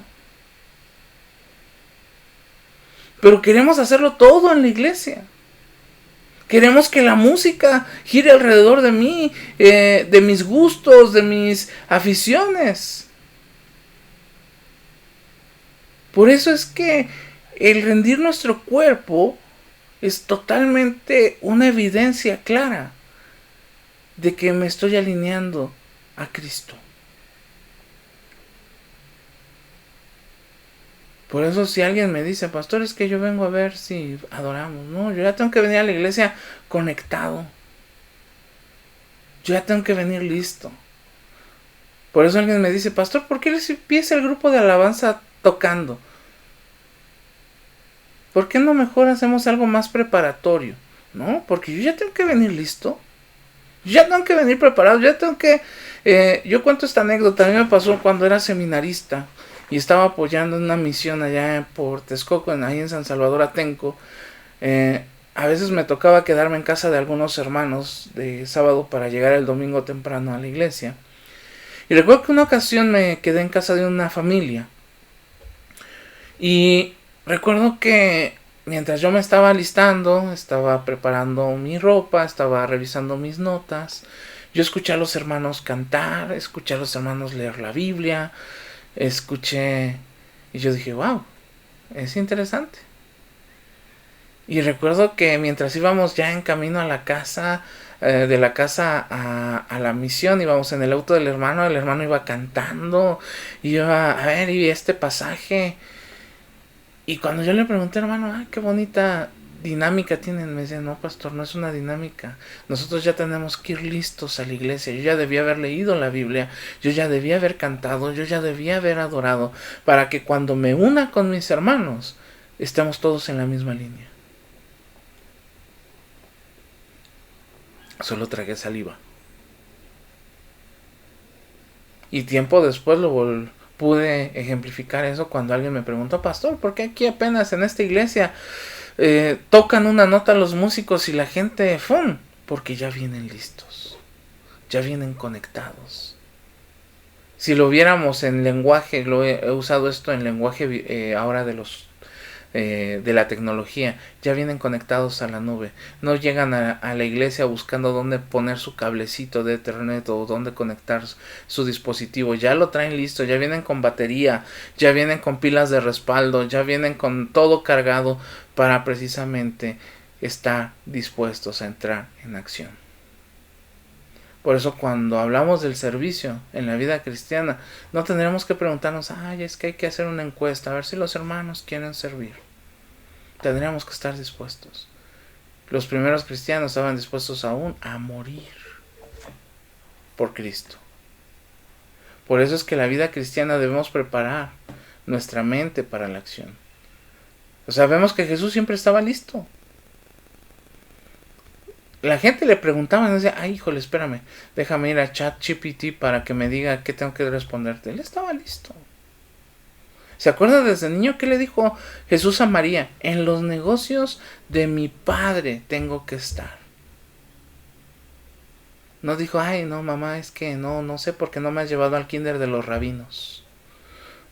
Pero queremos hacerlo todo en la iglesia. Queremos que la música gire alrededor de mí, de mis gustos, de mis aficiones. Por eso es que el rendir nuestro cuerpo es totalmente una evidencia clara de que me estoy alineando a Cristo. Por eso si alguien me dice, pastor, es que yo vengo a ver si adoramos. No, yo ya tengo que venir a la iglesia conectado. Yo ya tengo que venir listo. Por eso alguien me dice, pastor, ¿por qué les empieza el grupo de alabanza tocando? ¿por qué no mejor hacemos algo más preparatorio? ¿No? Porque yo ya tengo que venir listo. Ya tengo que venir preparado, ya tengo que... yo cuento esta anécdota, a mí me pasó cuando era seminarista y estaba apoyando una misión allá por Texcoco, ahí en San Salvador Atenco. A veces me tocaba quedarme en casa de algunos hermanos de sábado para llegar el domingo temprano a la iglesia. Y recuerdo que una ocasión me quedé en casa de una familia. Y recuerdo que mientras yo me estaba alistando, estaba preparando mi ropa, estaba revisando mis notas, yo escuché a los hermanos cantar, escuché a los hermanos leer la Biblia, escuché... Y yo dije, wow, es interesante. Y recuerdo que mientras íbamos ya en camino a la casa, de la casa a la misión, íbamos en el auto del hermano, el hermano iba cantando, y yo iba a ver, y este pasaje... Y cuando yo le pregunté, hermano, qué bonita dinámica tienen, me decía, no, pastor, no es una dinámica. Nosotros ya tenemos que ir listos a la iglesia. Yo ya debía haber leído la Biblia, yo ya debía haber cantado, yo ya debía haber adorado, para que cuando me una con mis hermanos, estemos todos en la misma línea. Solo tragué saliva. Y tiempo después pude ejemplificar eso cuando alguien me preguntó, pastor, ¿por qué aquí apenas en esta iglesia tocan una nota los músicos y la gente, ¡fum! Porque ya vienen listos, ya vienen conectados. Si lo viéramos en lenguaje, he usado esto en lenguaje ahora de la tecnología, ya vienen conectados a la nube, no llegan a la iglesia buscando dónde poner su cablecito de Ethernet o dónde conectar su dispositivo, ya lo traen listo, ya vienen con batería, ya vienen con pilas de respaldo, ya vienen con todo cargado para precisamente estar dispuestos a entrar en acción. Por eso cuando hablamos del servicio en la vida cristiana, no tendremos que preguntarnos, es que hay que hacer una encuesta, a ver si los hermanos quieren servir. Tendríamos que estar dispuestos. Los primeros cristianos estaban dispuestos aún a morir por Cristo. Por eso es que la vida cristiana debemos preparar nuestra mente para la acción. O sea, vemos que Jesús siempre estaba listo. La gente le preguntaba y decía, híjole, espérame, déjame ir a ChatGPT para que me diga qué tengo que responderte. Él estaba listo. ¿Se acuerda desde niño qué le dijo Jesús a María? En los negocios de mi Padre tengo que estar. No dijo, no mamá, es que no sé por qué no me has llevado al kinder de los rabinos.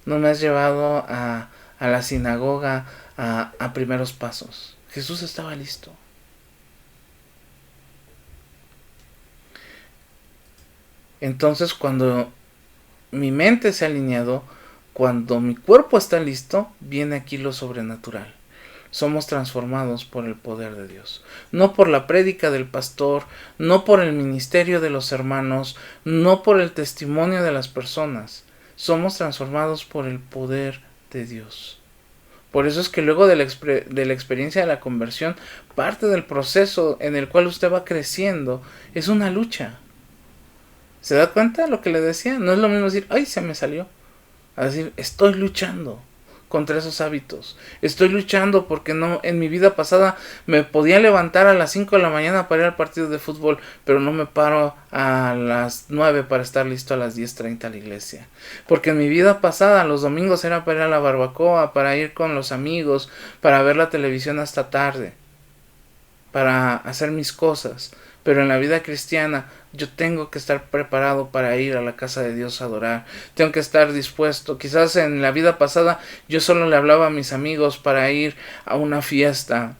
No me has llevado a la sinagoga a primeros pasos. Jesús estaba listo. Entonces cuando mi mente se ha alineado, cuando mi cuerpo está listo, viene aquí lo sobrenatural. Somos transformados por el poder de Dios. No por la prédica del pastor, no por el ministerio de los hermanos, no por el testimonio de las personas. Somos transformados por el poder de Dios. Por eso es que luego de la experiencia de la conversión, parte del proceso en el cual usted va creciendo es una lucha. ¿Se da cuenta de lo que le decía? No es lo mismo decir, se me salió. A decir, estoy luchando contra esos hábitos. Estoy luchando porque no, en mi vida pasada me podía levantar a las 5 de la mañana para ir al partido de fútbol, pero no me paro a las 9 para estar listo a las 10:30 a la iglesia. Porque en mi vida pasada los domingos era para ir a la barbacoa, para ir con los amigos, para ver la televisión hasta tarde, para hacer mis cosas. Pero en la vida cristiana yo tengo que estar preparado para ir a la casa de Dios a adorar. Tengo que estar dispuesto. Quizás en la vida pasada yo solo le hablaba a mis amigos para ir a una fiesta,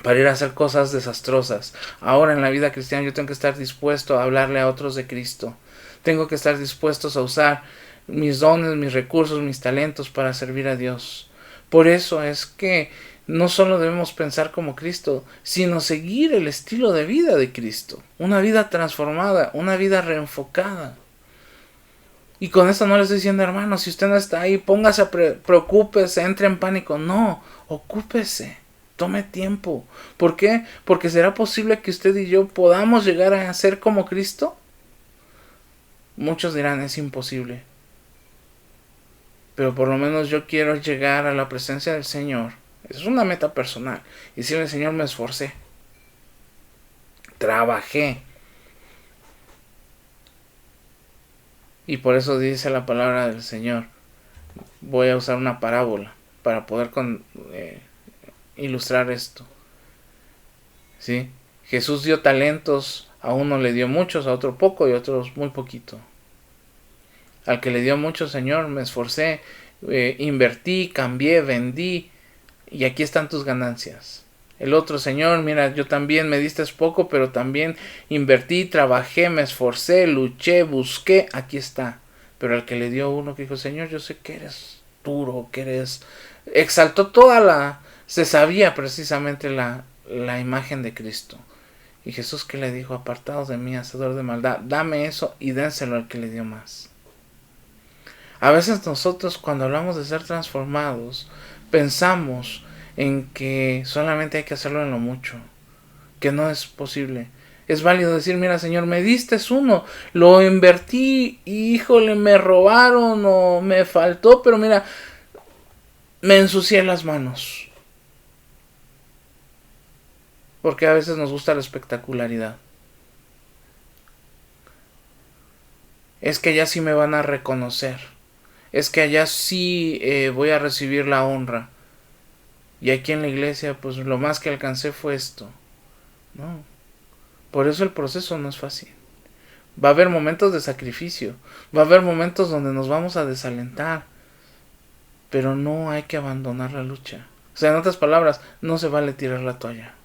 para ir a hacer cosas desastrosas. Ahora en la vida cristiana yo tengo que estar dispuesto a hablarle a otros de Cristo. Tengo que estar dispuestos a usar mis dones, mis recursos, mis talentos para servir a Dios. Por eso es que no solo debemos pensar como Cristo, sino seguir el estilo de vida de Cristo. Una vida transformada, una vida reenfocada. Y con esto no le estoy diciendo, hermano, si usted no está ahí, póngase, preocúpese, entre en pánico. No, ocúpese, tome tiempo. ¿Por qué? Porque será posible que usted y yo podamos llegar a ser como Cristo. Muchos dirán, es imposible. Pero por lo menos yo quiero llegar a la presencia del Señor Es una meta personal. Y decirle, Señor, me esforcé. Trabajé. Y por eso dice la palabra del Señor. Voy a usar una parábola para poder ilustrar esto. ¿Sí? Jesús dio talentos. A uno le dio muchos, a otro poco y a otros muy poquito. Al que le dio mucho, Señor, me esforcé, invertí, cambié, vendí, y aquí están tus ganancias. El otro, Señor, mira, yo también me diste poco, pero también invertí, trabajé, me esforcé, luché, busqué, aquí está. Pero al que le dio uno que dijo, Señor, yo sé que eres duro, que eres... Exaltó se sabía precisamente la imagen de Cristo. Y Jesús que le dijo, apartados de mí, hacedor de maldad, dame eso y dénselo al que le dio más. A veces nosotros cuando hablamos de ser transformados, pensamos en que solamente hay que hacerlo en lo mucho, que no es posible. Es válido decir, mira Señor, me diste uno, lo invertí, híjole, me robaron o me faltó, pero mira, me ensucié las manos. Porque a veces nos gusta la espectacularidad. Es que allá sí me van a reconocer. Es que allá sí voy a recibir la honra. Y aquí en la iglesia, pues lo más que alcancé fue esto. No. Por eso el proceso no es fácil. Va a haber momentos de sacrificio. Va a haber momentos donde nos vamos a desalentar. Pero no hay que abandonar la lucha. O sea, en otras palabras, no se vale tirar la toalla.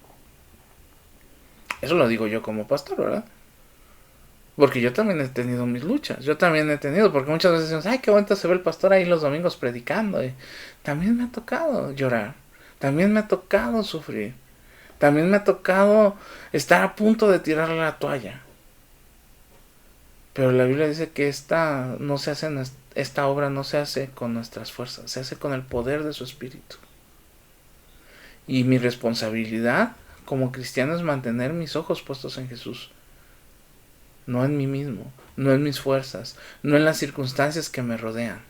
Eso lo digo yo como pastor, ¿verdad? Porque yo también he tenido mis luchas. Yo también he tenido, porque muchas veces decimos, ay, qué bonito se ve el pastor ahí los domingos predicando. Y también me ha tocado llorar. También me ha tocado sufrir. También me ha tocado estar a punto de tirar la toalla. Pero la Biblia dice que esta obra no se hace con nuestras fuerzas, se hace con el poder de su Espíritu. Y mi responsabilidad como cristiano es mantener mis ojos puestos en Jesús. No en mí mismo, no en mis fuerzas, no en las circunstancias que me rodean.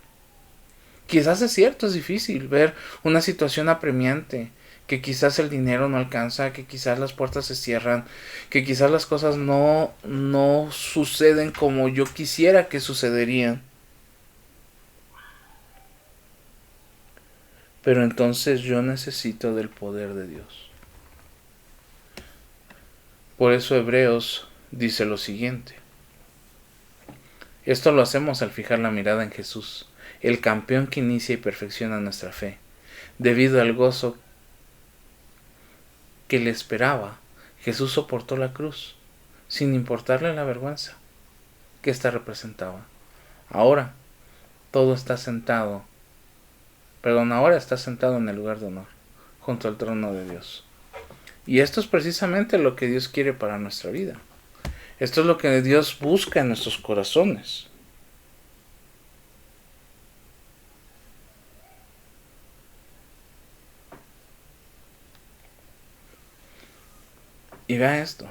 Quizás es cierto, es difícil ver una situación apremiante, que quizás el dinero no alcanza, que quizás las puertas se cierran, que quizás las cosas no suceden como yo quisiera que sucederían. Pero entonces yo necesito del poder de Dios. Por eso Hebreos dice lo siguiente. Esto lo hacemos al fijar la mirada en Jesús, el campeón que inicia y perfecciona nuestra fe, debido al gozo que le esperaba. Jesús soportó la cruz, sin importarle la vergüenza que ésta representaba. Ahora está sentado en el lugar de honor, junto al trono de Dios. Y esto es precisamente lo que Dios quiere para nuestra vida. Esto es lo que Dios busca en nuestros corazones. Y vea esto. O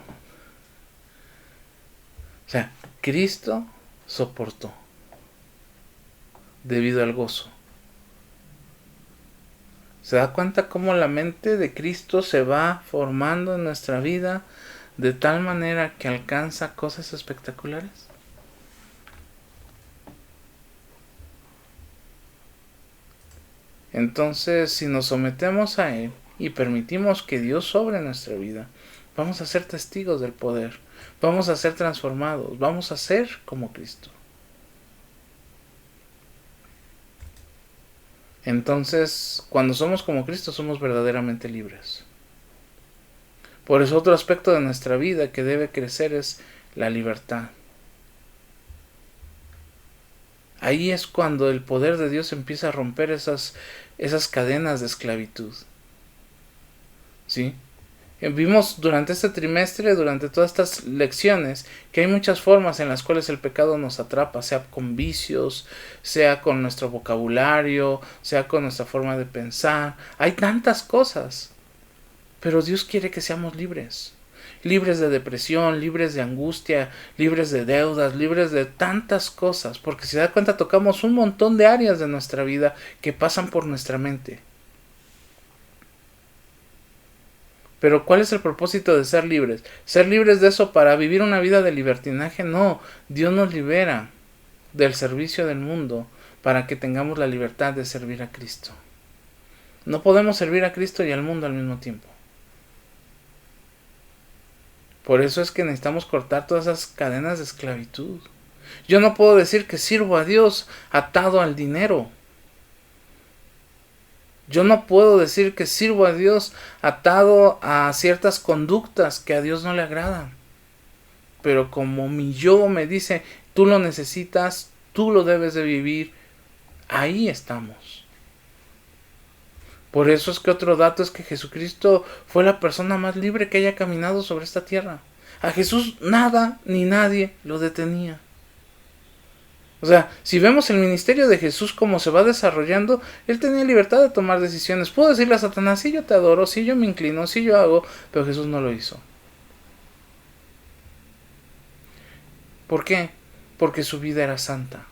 sea, Cristo soportó debido al gozo. ¿Se da cuenta cómo la mente de Cristo se va formando en nuestra vida de tal manera que alcanza cosas espectaculares? Entonces, si nos sometemos a Él y permitimos que Dios sobre nuestra vida, vamos a ser testigos del poder, vamos a ser transformados, vamos a ser como Cristo. Entonces, cuando somos como Cristo, somos verdaderamente libres. Por eso otro aspecto de nuestra vida que debe crecer es la libertad. Ahí es cuando el poder de Dios empieza a romper esas cadenas de esclavitud. ¿Sí? Vimos durante este trimestre, durante todas estas lecciones, que hay muchas formas en las cuales el pecado nos atrapa, sea con vicios, sea con nuestro vocabulario, sea con nuestra forma de pensar. Hay tantas cosas. Pero Dios quiere que seamos libres. Libres de depresión, libres de angustia, libres de deudas, libres de tantas cosas. Porque si se da cuenta, tocamos un montón de áreas de nuestra vida que pasan por nuestra mente. Pero ¿cuál es el propósito de ser libres? ¿Ser libres de eso para vivir una vida de libertinaje? No, Dios nos libera del servicio del mundo para que tengamos la libertad de servir a Cristo. No podemos servir a Cristo y al mundo al mismo tiempo. Por eso es que necesitamos cortar todas esas cadenas de esclavitud. Yo no puedo decir que sirvo a Dios atado al dinero. Yo no puedo decir que sirvo a Dios atado a ciertas conductas que a Dios no le agradan. Pero como mi yo me dice, tú lo necesitas, tú lo debes de vivir, ahí estamos. Por eso es que otro dato es que Jesucristo fue la persona más libre que haya caminado sobre esta tierra. A Jesús nada ni nadie lo detenía. O sea, si vemos el ministerio de Jesús como se va desarrollando, él tenía libertad de tomar decisiones. Puedo decirle a Satanás, sí, yo te adoro, sí, yo me inclino, sí, yo hago, pero Jesús no lo hizo. ¿Por qué? Porque su vida era santa.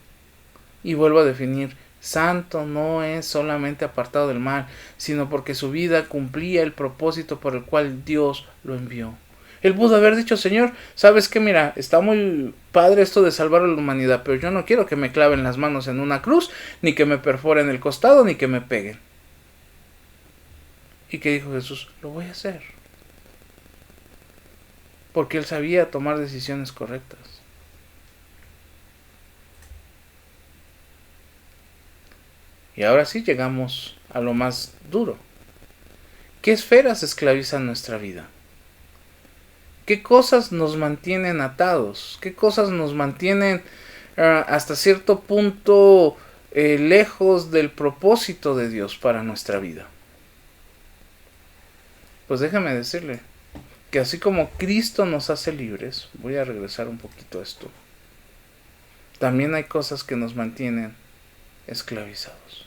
Y vuelvo a definir, santo no es solamente apartado del mal, sino porque su vida cumplía el propósito por el cual Dios lo envió. Él pudo haber dicho, Señor, ¿sabes qué? Mira, está muy padre esto de salvar a la humanidad, pero yo no quiero que me claven las manos en una cruz, ni que me perforen el costado, ni que me peguen. ¿Y qué dijo Jesús? Lo voy a hacer. Porque él sabía tomar decisiones correctas. Y ahora sí llegamos a lo más duro. ¿Qué esferas esclavizan nuestra vida? ¿Qué cosas nos mantienen atados? ¿Qué cosas nos mantienen hasta cierto punto lejos del propósito de Dios para nuestra vida? Pues déjame decirle que así como Cristo nos hace libres, voy a regresar un poquito a esto, también hay cosas que nos mantienen esclavizados.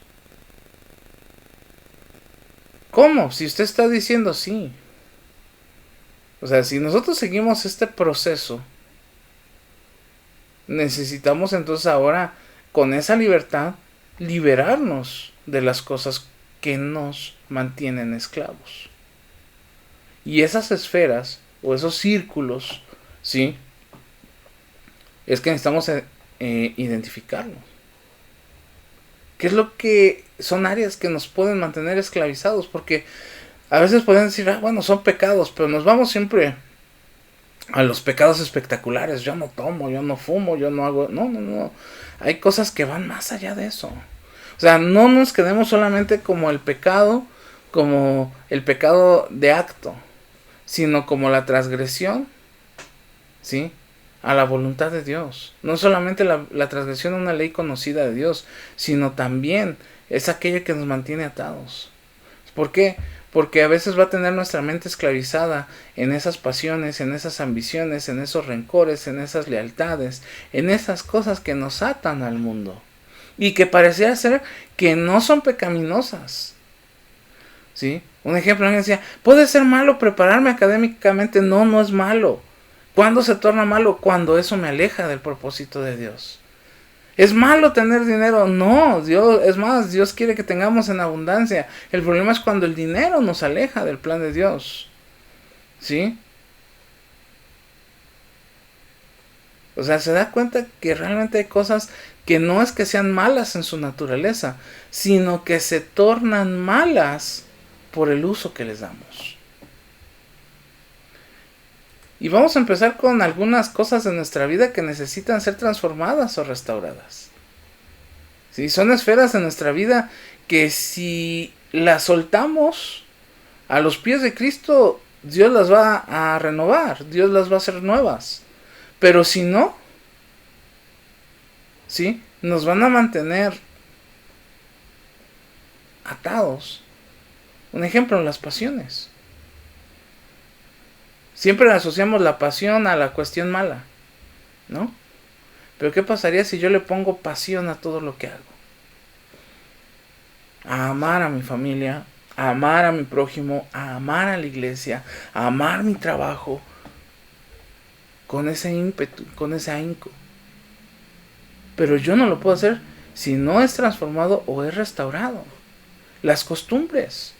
¿Cómo? Si usted está diciendo sí. O sea, si nosotros seguimos este proceso, necesitamos entonces ahora, con esa libertad, liberarnos de las cosas que nos mantienen esclavos. Y esas esferas, o esos círculos, ¿sí? Es que necesitamos identificarlos. ¿Qué es lo que son áreas que nos pueden mantener esclavizados? Porque a veces pueden decir, bueno, son pecados, pero nos vamos siempre a los pecados espectaculares. Yo no tomo, yo no fumo, yo no hago... No. Hay cosas que van más allá de eso. O sea, no nos quedemos solamente como el pecado de acto, sino como la transgresión, ¿sí?, a la voluntad de Dios. No solamente la transgresión a una ley conocida de Dios, sino también es aquello que nos mantiene atados. ¿Por qué? Porque a veces va a tener nuestra mente esclavizada en esas pasiones, en esas ambiciones, en esos rencores, en esas lealtades, en esas cosas que nos atan al mundo y que pareciera ser que no son pecaminosas. ¿Sí? Un ejemplo, alguien decía, ¿puede ser malo prepararme académicamente? No, no es malo. ¿Cuándo se torna malo? Cuando eso me aleja del propósito de Dios. ¿Es malo tener dinero? No, Dios quiere que tengamos en abundancia. El problema es cuando el dinero nos aleja del plan de Dios. ¿Sí? O sea, se da cuenta que realmente hay cosas que no es que sean malas en su naturaleza, sino que se tornan malas por el uso que les damos. Y vamos a empezar con algunas cosas de nuestra vida que necesitan ser transformadas o restauradas. ¿Sí? Son esferas de nuestra vida que si las soltamos a los pies de Cristo, Dios las va a renovar, Dios las va a hacer nuevas. Pero si no, ¿sí?, nos van a mantener atados. Un ejemplo, las pasiones. Siempre asociamos la pasión a la cuestión mala, ¿no? Pero ¿qué pasaría si yo le pongo pasión a todo lo que hago? A amar a mi familia, a amar a mi prójimo, a amar a la iglesia, a amar mi trabajo, con ese ímpetu, con ese ahínco. Pero yo no lo puedo hacer si no es transformado o es restaurado. Las costumbres.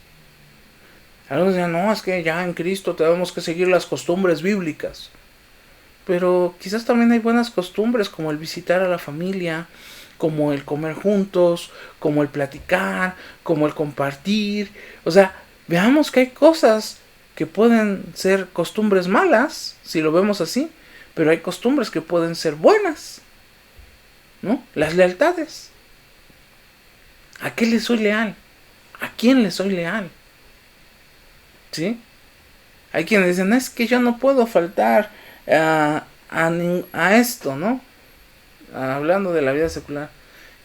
Algunos dicen, no, es que ya en Cristo tenemos que seguir las costumbres bíblicas. Pero quizás también hay buenas costumbres como el visitar a la familia, como el comer juntos, como el platicar, como el compartir. O sea, veamos que hay cosas que pueden ser costumbres malas, si lo vemos así, pero hay costumbres que pueden ser buenas, ¿no? Las lealtades. ¿A qué le soy leal? ¿A quién le soy leal? ¿Sí? Hay quienes dicen, es que yo no puedo faltar a esto, ¿no? Hablando de la vida secular.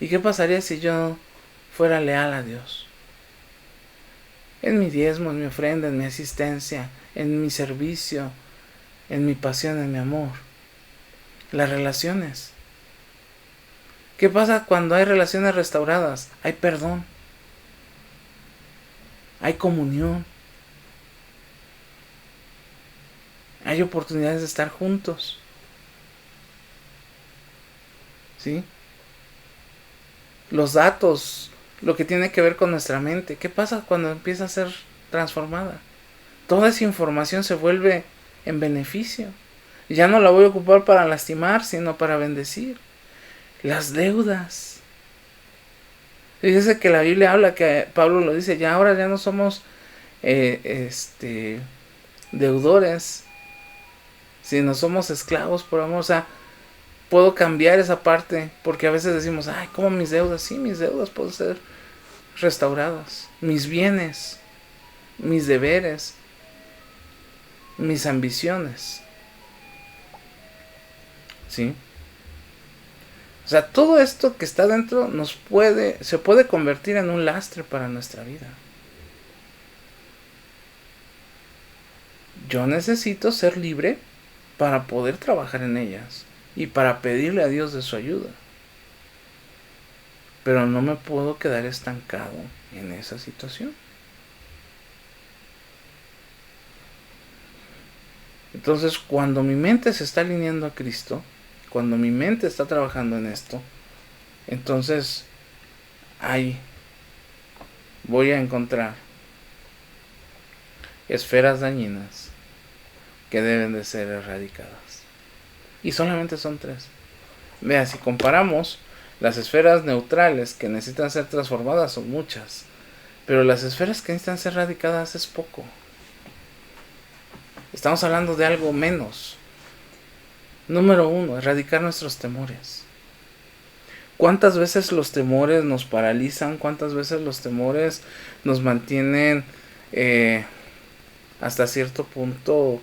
¿Y qué pasaría si yo fuera leal a Dios? En mi diezmo, en mi ofrenda, en mi asistencia, en mi servicio, en mi pasión, en mi amor. Las relaciones. ¿Qué pasa cuando hay relaciones restauradas? Hay perdón. Hay comunión. Hay oportunidades de estar juntos. ¿Sí? Los datos, lo que tiene que ver con nuestra mente. ¿Qué pasa cuando empieza a ser transformada? Toda esa información se vuelve en beneficio. Ya no la voy a ocupar para lastimar, sino para bendecir. Las deudas. Fíjese que la Biblia habla, que Pablo lo dice, ya ahora ya no somos deudores, sino somos esclavos por amor. O sea, puedo cambiar esa parte, porque a veces decimos, ay, ¿cómo mis deudas? Sí, mis deudas pueden ser restauradas. Mis bienes, mis deberes, mis ambiciones. ¿Sí? O sea, todo esto que está dentro se puede convertir en un lastre para nuestra vida. Yo necesito ser libre para poder trabajar en ellas y para pedirle a Dios de su ayuda. Pero no me puedo quedar estancado en esa situación. Entonces, cuando mi mente se está alineando a Cristo, cuando mi mente está trabajando en esto, entonces ahí voy a encontrar esferas dañinas que deben de ser erradicadas. Y solamente son 3. Vea, si comparamos, las esferas neutrales que necesitan ser transformadas son muchas, pero las esferas que necesitan ser erradicadas es poco. Estamos hablando de algo menos. Número 1, erradicar nuestros temores. ¿Cuántas veces los temores nos paralizan? ¿Cuántas veces los temores nos mantienen hasta cierto punto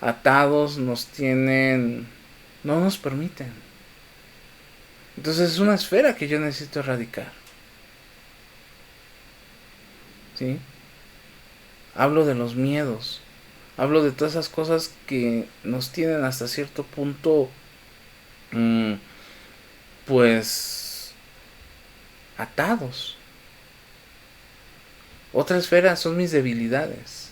atados? No nos permiten. Entonces es una esfera que yo necesito erradicar. ¿Sí? Hablo de los miedos. Hablo de todas esas cosas que nos tienen hasta cierto punto pues atados. Otra esfera son mis debilidades.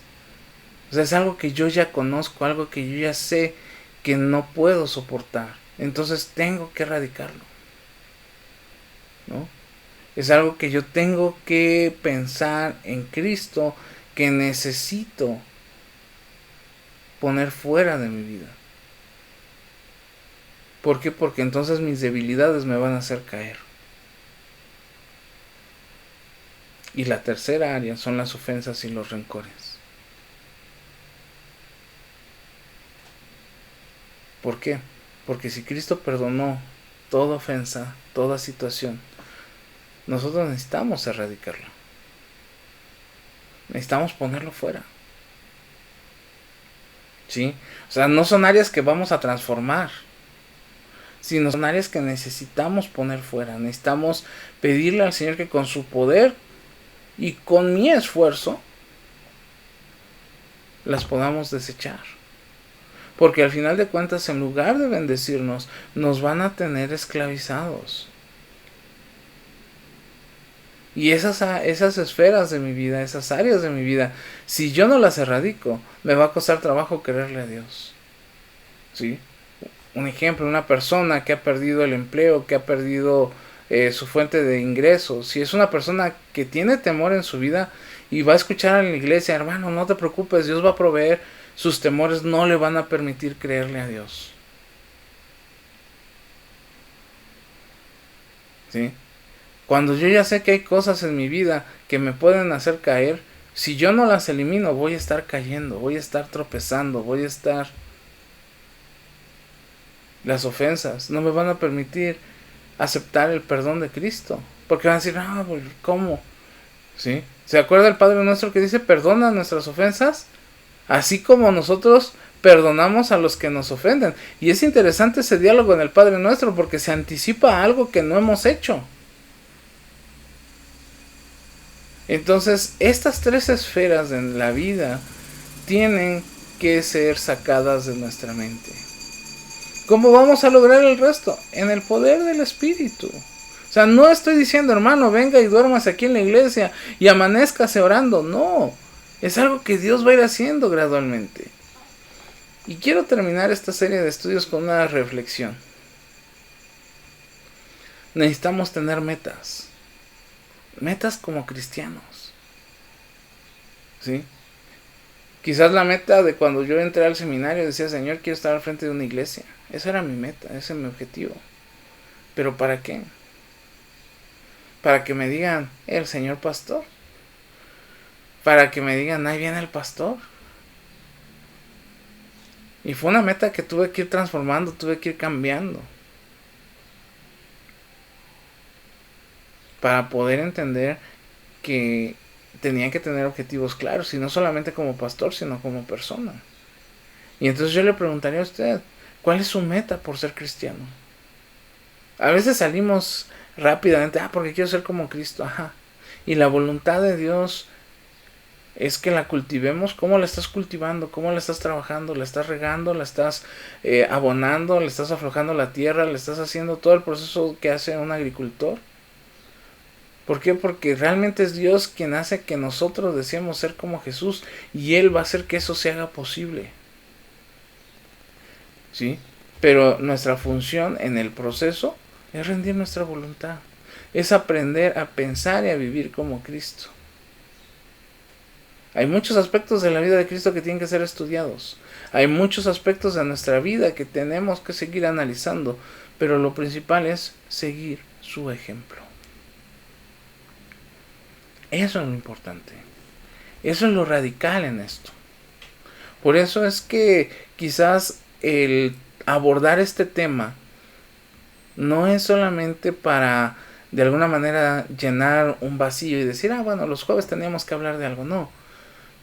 O sea, es algo que yo ya conozco, algo que yo ya sé que no puedo soportar. Entonces tengo que erradicarlo, ¿no? Es algo que yo tengo que pensar en Cristo, que necesito poner fuera de mi vida. ¿Por qué? Porque entonces mis debilidades me van a hacer caer. Y la tercera área son las ofensas y los rencores. ¿Por qué? Porque si Cristo perdonó toda ofensa, toda situación, nosotros necesitamos erradicarlo. Necesitamos ponerlo fuera. ¿Sí? O sea, no son áreas que vamos a transformar, sino son áreas que necesitamos poner fuera. Necesitamos pedirle al Señor que con su poder y con mi esfuerzo las podamos desechar. Porque al final de cuentas, en lugar de bendecirnos, nos van a tener esclavizados. Y esas esferas de mi vida, esas áreas de mi vida, si yo no las erradico, me va a costar trabajo quererle a Dios. ¿Sí? Un ejemplo, una persona que ha perdido el empleo, que ha perdido su fuente de ingresos. Si es una persona que tiene temor en su vida, y va a escuchar a la iglesia, hermano, no te preocupes, Dios va a proveer, sus temores no le van a permitir creerle a Dios. ¿Sí? Cuando yo ya sé que hay cosas en mi vida que me pueden hacer caer, si yo no las elimino, voy a estar cayendo, voy a estar tropezando, voy a estar... Las ofensas no me van a permitir aceptar el perdón de Cristo. Porque van a decir, no, ¿cómo? ¿Sí? ¿Se acuerda el Padre Nuestro que dice, perdona nuestras ofensas? Así como nosotros perdonamos a los que nos ofenden. Y es interesante ese diálogo en el Padre Nuestro porque se anticipa a algo que no hemos hecho. Entonces, estas tres esferas de la vida tienen que ser sacadas de nuestra mente. ¿Cómo vamos a lograr el resto? En el poder del Espíritu. O sea, no estoy diciendo, hermano, venga y duermas aquí en la iglesia y amanézcase orando. No, es algo que Dios va a ir haciendo gradualmente. Y quiero terminar esta serie de estudios con una reflexión. Necesitamos tener metas. Metas como cristianos. ¿Sí? Quizás la meta de cuando yo entré al seminario decía, Señor, quiero estar al frente de una iglesia. Esa era mi meta, ese es mi objetivo. ¿Pero para qué? Para que me digan, el señor pastor. Para que me digan, ahí viene el pastor. Y fue una meta que tuve que ir transformando, tuve que ir cambiando. Para poder entender que tenía que tener objetivos claros. Y no solamente como pastor, sino como persona. Y entonces yo le preguntaría a usted, ¿cuál es su meta por ser cristiano? A veces salimos rápidamente, porque quiero ser como Cristo, ajá. Y la voluntad de Dios es que la cultivemos. ¿Cómo la estás cultivando? ¿Cómo la estás trabajando? ¿La estás regando? ¿La estás abonando? ¿Le estás aflojando la tierra? ¿Le estás haciendo todo el proceso que hace un agricultor? ¿Por qué? Porque realmente es Dios quien hace que nosotros deseemos ser como Jesús y Él va a hacer que eso se haga posible. ¿Sí? Pero nuestra función en el proceso es rendir nuestra voluntad. Es aprender a pensar y a vivir como Cristo. Hay muchos aspectos de la vida de Cristo que tienen que ser estudiados. Hay muchos aspectos de nuestra vida que tenemos que seguir analizando. Pero lo principal es seguir su ejemplo. Eso es lo importante. Eso es lo radical en esto. Por eso es que quizás el abordar este tema no es solamente para de alguna manera llenar un vacío y decir, bueno, los jueves teníamos que hablar de algo. No,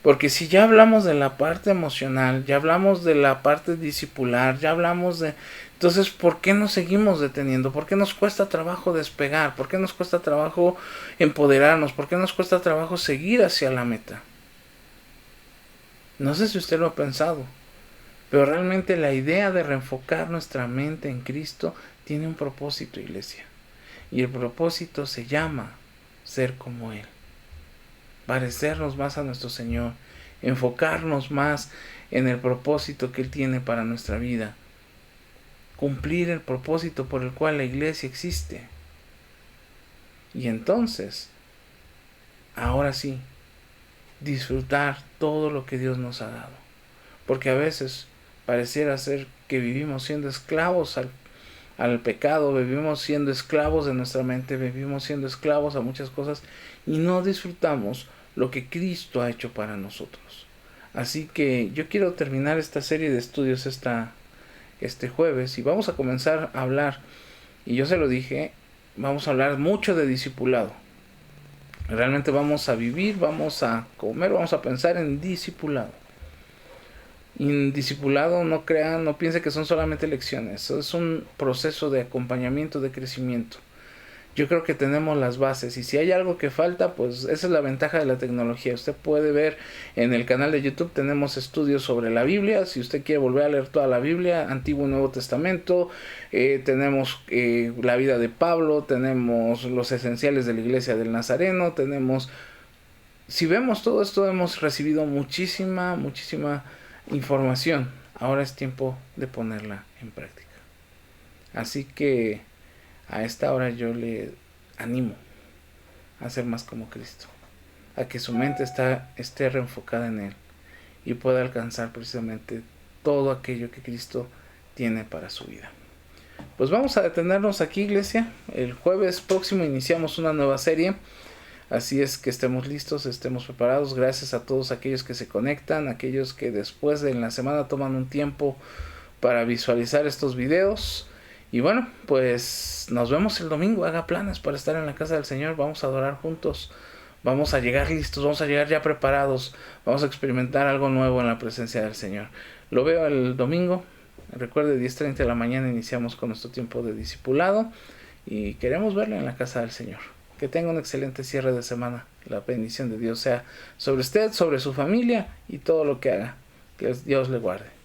porque si ya hablamos de la parte emocional, ya hablamos de la parte discipular, ya hablamos de... Entonces, ¿por qué nos seguimos deteniendo? ¿Por qué nos cuesta trabajo despegar? ¿Por qué nos cuesta trabajo empoderarnos? ¿Por qué nos cuesta trabajo seguir hacia la meta? No sé si usted lo ha pensado, pero realmente la idea de reenfocar nuestra mente en Cristo tiene un propósito, iglesia. Y el propósito se llama ser como Él. Parecernos más a nuestro Señor. Enfocarnos más en el propósito que Él tiene para nuestra vida. Cumplir el propósito por el cual la iglesia existe. Y entonces, ahora sí, disfrutar todo lo que Dios nos ha dado. Porque a veces pareciera ser que vivimos siendo esclavos al pecado, vivimos siendo esclavos de nuestra mente, vivimos siendo esclavos a muchas cosas y no disfrutamos lo que Cristo ha hecho para nosotros. Así que yo quiero terminar esta serie de estudios este jueves y vamos a comenzar a hablar, y yo se lo dije, vamos a hablar mucho de discipulado. Realmente vamos a vivir, vamos a comer, vamos a pensar en discipulado. Y en discipulado no piense que son solamente lecciones, es un proceso de acompañamiento, de crecimiento. Yo creo que tenemos las bases y si hay algo que falta, pues esa es la ventaja de la tecnología. Usted puede ver en el canal de YouTube, tenemos estudios sobre la Biblia. Si usted quiere volver a leer toda la Biblia, Antiguo y Nuevo Testamento, tenemos la vida de Pablo, tenemos los esenciales de la Iglesia del Nazareno, si vemos todo esto, hemos recibido muchísima información. Ahora es tiempo de ponerla en práctica. Así que a esta hora yo le animo a ser más como Cristo, a que su mente esté reenfocada en Él y pueda alcanzar precisamente todo aquello que Cristo tiene para su vida. Pues vamos a detenernos aquí, iglesia. El jueves próximo iniciamos una nueva serie. Así es que estemos listos, estemos preparados. Gracias a todos aquellos que se conectan, aquellos que después de la semana toman un tiempo para visualizar estos videos. Y bueno, pues nos vemos el domingo. Haga planes para estar en la casa del Señor. Vamos a adorar juntos. Vamos a llegar listos, vamos a llegar ya preparados. Vamos a experimentar algo nuevo en la presencia del Señor. Lo veo el domingo. Recuerde, 10:30 de la mañana iniciamos con nuestro tiempo de discipulado. Y queremos verlo en la casa del Señor. Que tenga un excelente cierre de semana. La bendición de Dios sea sobre usted, sobre su familia y todo lo que haga. Que Dios le guarde.